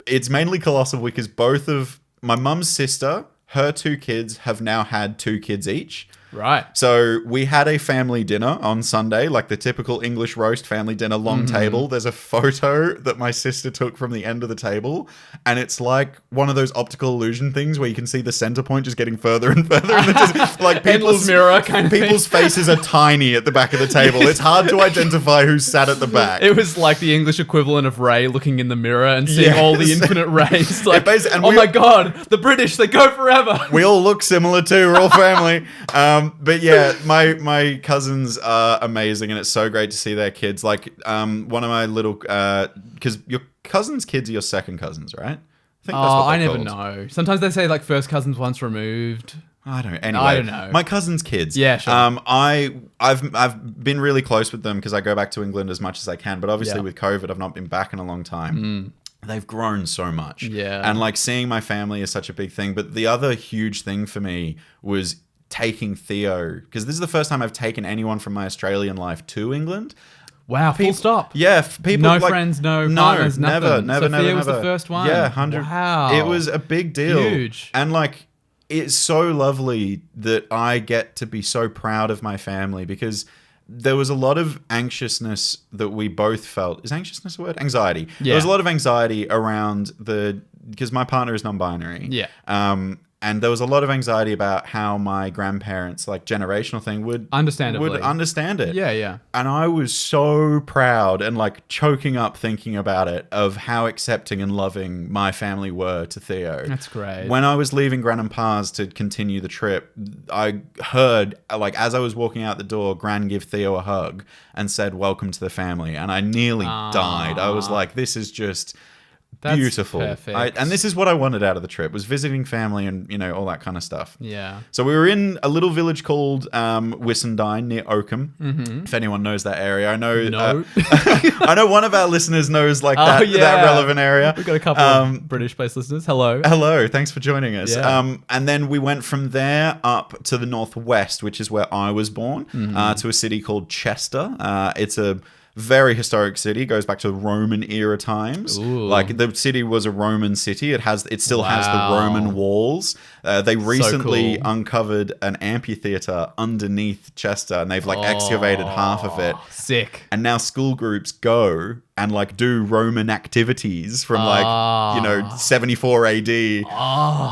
It's mainly colossal because both of my mum's sister, her 2 kids have now had 2 kids each. Right. So we had a family dinner on Sunday, like the typical English roast family dinner, long table. There's a photo that my sister took from the end of the table, and it's like one of those optical illusion things where you can see the center point just getting further and further, and just like Endless mirror kind of people's faces are tiny at the back of the table. It's hard to identify who's sat at the back. It was like the English equivalent of Ray looking in the mirror and seeing all the infinite rays. Like, oh my god, the British, they go forever. We all look similar too. We're all family. But yeah, my cousins are amazing, and it's so great to see their kids. Like one of my little, because your cousin's kids are your second cousins, right? I think that's what I they're never called. know. Sometimes they say like first cousins once removed. I don't. Anyway, I don't know. My cousin's kids. Yeah, sure. I've been really close with them because I go back to England as much as I can. But obviously with COVID, I've not been back in a long time. they've grown so much. Yeah. And like seeing my family is such a big thing. But the other huge thing for me was taking Theo, because this is the first time I've taken anyone from my Australian life to England. Wow, full stop. Yeah, people no like, friends, no partners, nothing. never. Sophia was the first one. Yeah, 100. Wow, it was a big deal. Huge. And like, it's so lovely that I get to be so proud of my family, because there was a lot of anxiousness that we both felt. Is anxiousness a word? Anxiety. Yeah. There was a lot of anxiety around because my partner is non-binary. Yeah. And there was a lot of anxiety about how my grandparents, like generational thing, would understand it. Yeah, yeah. And I was so proud and like choking up thinking about it, of how accepting and loving my family were to Theo. That's great. When I was leaving Gran and Pa's to continue the trip, I heard, like, as I was walking out the door, Gran give Theo a hug and said, "Welcome to the family." And I nearly died. I was like, this is just... That's beautiful. Perfect. And this is what I wanted out of the trip, was visiting family and, you know, all that kind of stuff. Yeah. So we were in a little village called Wissendine near Oakham. Mm-hmm. If anyone knows that area. I know I know one of our listeners knows like that relevant area. We've got a couple of British-based listeners. Hello. Thanks for joining us. Yeah. And then we went from there up to the northwest, which is where I was born, to a city called Chester. It's a very historic city, goes back to Roman era times. Ooh. Like, the city was a Roman city. It still has the Roman walls. They recently uncovered an amphitheater underneath Chester, and they've like excavated half of it. Sick. And now school groups go and like do Roman activities from 74 AD.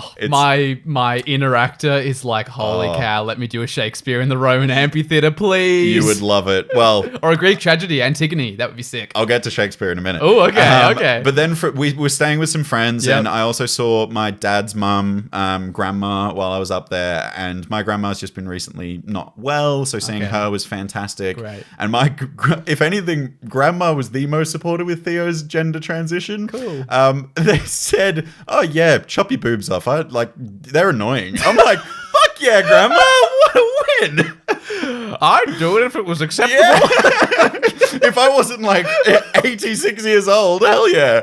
My inner actor is like, holy cow, let me do a Shakespeare in the Roman amphitheater, please. You would love it. Well, or a Greek tragedy, Antigone. That would be sick. I'll get to Shakespeare in a minute. Oh, okay, okay. But then we were staying with some friends, and I also saw my dad's mum, grandma, while I was up there. And my grandma's just been recently not well, so seeing her was fantastic. Great. And if anything, grandma was the most supportive with Theo's gender transition. Cool. They said, "Oh yeah, chop your boobs off." They're annoying. I'm like, "Fuck yeah, grandma! What a win!" I'd do it if it was acceptable. Yeah. If I wasn't like 86 years old, hell yeah.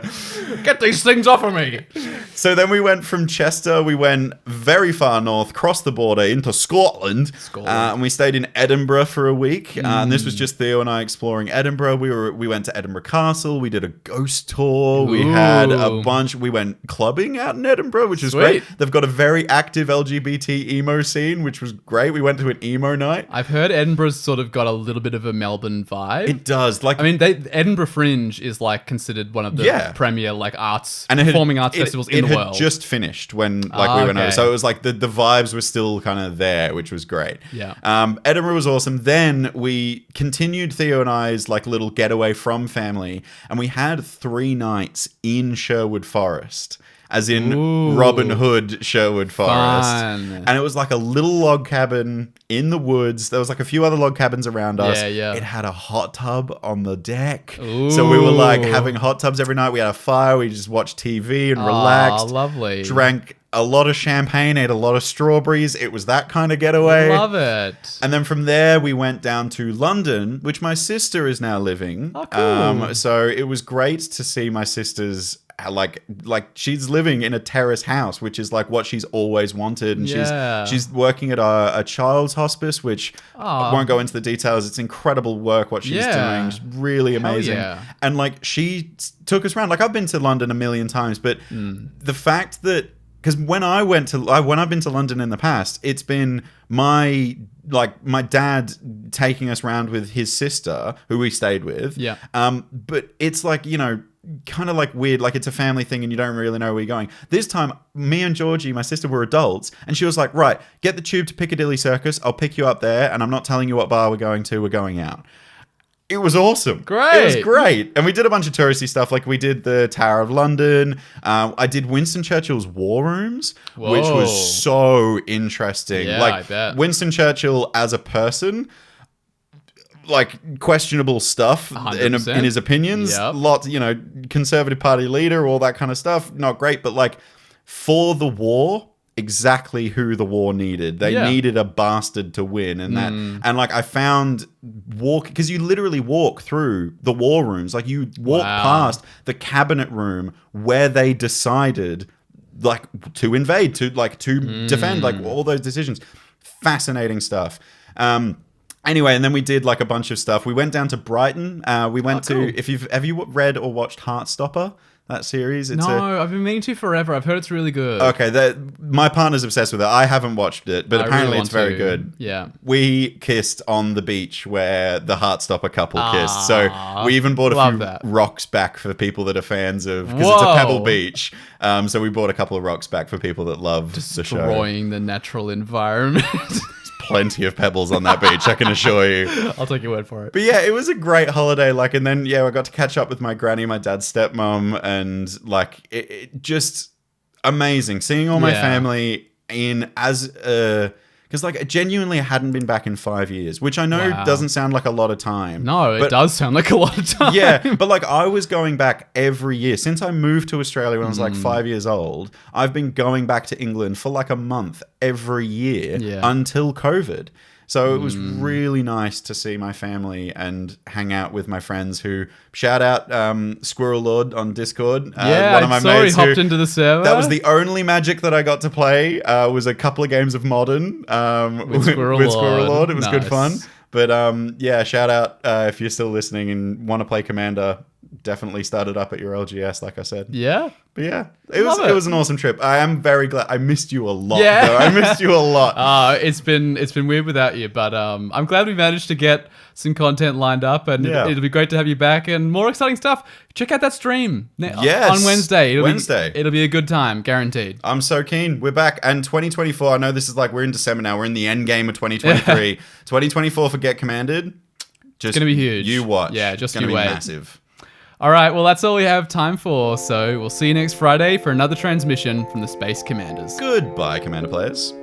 Get these things off of me. So then we went from Chester, we went very far north, crossed the border into Scotland. And we stayed in Edinburgh for a week. And this was just Theo and I exploring Edinburgh. We went to Edinburgh Castle, we did a ghost tour, we had a bunch, we went clubbing out in Edinburgh, which is great. They've got a very active LGBT emo scene, which was great. We went to an emo night. I've heard Edinburgh's sort of got a little bit of a Melbourne vibe. It does. Like, I mean, Edinburgh Fringe is like considered one of the premier like arts and performing arts festivals in the world. It had just finished when we went over, so it was like the vibes were still kind of there, which was great. Yeah. Edinburgh was awesome. Then we continued Theo and I's like little getaway from family, and we had 3 nights in Sherwood Forest. As in Robin Hood Sherwood Forest. Fun. And it was like a little log cabin in the woods. There was like a few other log cabins around us. Yeah. It had a hot tub on the deck. So we were like having hot tubs every night. We had a fire. We just watched TV and relaxed. Lovely. Drank a lot of champagne, ate a lot of strawberries. It was that kind of getaway. Love it. And then from there, we went down to London, which my sister is now living. Oh, cool. So it was great to see my sister's like she's living in a terrace house, which is like what she's always wanted, and she's working at a child's hospice, which I won't go into the details. It's incredible work what she's doing. It's really amazing. And like, she took us around. Like, I've been to London a million times, but the fact that, because when I've been to London in the past, it's been my dad taking us around with his sister, who we stayed with. Yeah. But it's like, you know, kind of like weird, like it's a family thing and you don't really know where you're going. This time, me and Georgie, my sister, were adults, and she was like, right, get the tube to Piccadilly Circus, I'll pick you up there, and I'm not telling you what bar we're going to, we're going out. It was awesome. Great. It was great. And we did a bunch of touristy stuff. Like, we did the Tower of London. I did Winston Churchill's War Rooms, which was so interesting. Yeah, like, I bet. Winston Churchill as a person, like, questionable stuff in his opinions. Yep. Lots, you know, Conservative Party leader, all that kind of stuff. Not great. But like, for the war exactly who the war needed. They needed a bastard to win, and like I found because you literally walk through the war rooms, like you walk past the cabinet room where they decided like to invade, to defend, like all those decisions. Fascinating stuff. Anyway, and then we did like a bunch of stuff. We went down to Brighton. We went to have you read or watched Heartstopper? That series? I've been meaning to forever. I've heard it's really good. Okay, my partner's obsessed with it. I haven't watched it, but apparently it's very good. Yeah. We kissed on the beach where the Heartstopper couple kissed. So we even bought a few rocks back for people that are fans of, because it's a pebble beach. So we bought a couple of rocks back for people that love the show. Destroying the natural environment. Plenty of pebbles on that beach, I can assure you. I'll take your word for it. But yeah, it was a great holiday. Like, and then I got to catch up with my granny, my dad's stepmom, and like it just amazing seeing all my family in because like genuinely I hadn't been back in 5 years, which I know doesn't sound like a lot of time. No, it does sound like a lot of time. Yeah, but like I was going back every year since I moved to Australia when I was like 5 years old. I've been going back to England for like a month every year until COVID. So it was really nice to see my family and hang out with my friends who shout out Squirrel Lord on Discord. One of my mates hopped into the server. That was the only Magic that I got to play. Was a couple of games of Modern with Squirrel Lord. It was good fun. But shout out if you're still listening and want to play Commander. Definitely started up at your LGS, like I said. Yeah. But yeah, it was an awesome trip. I am very glad. I missed you a lot, though. I missed you a lot. It's been weird without you, but I'm glad we managed to get some content lined up, and it'll be great to have you back and more exciting stuff. Check out that stream on Wednesday. It'll be a good time, guaranteed. I'm so keen. We're back, and 2024. I know this is like we're in December now. We're in the end game of 2023. 2024 for Get Commanded. It's gonna be huge. You watch. Yeah, just it's you wait. Massive. All right, well, that's all we have time for. So we'll see you next Friday for another transmission from the Space Commanders. Goodbye, Commander players.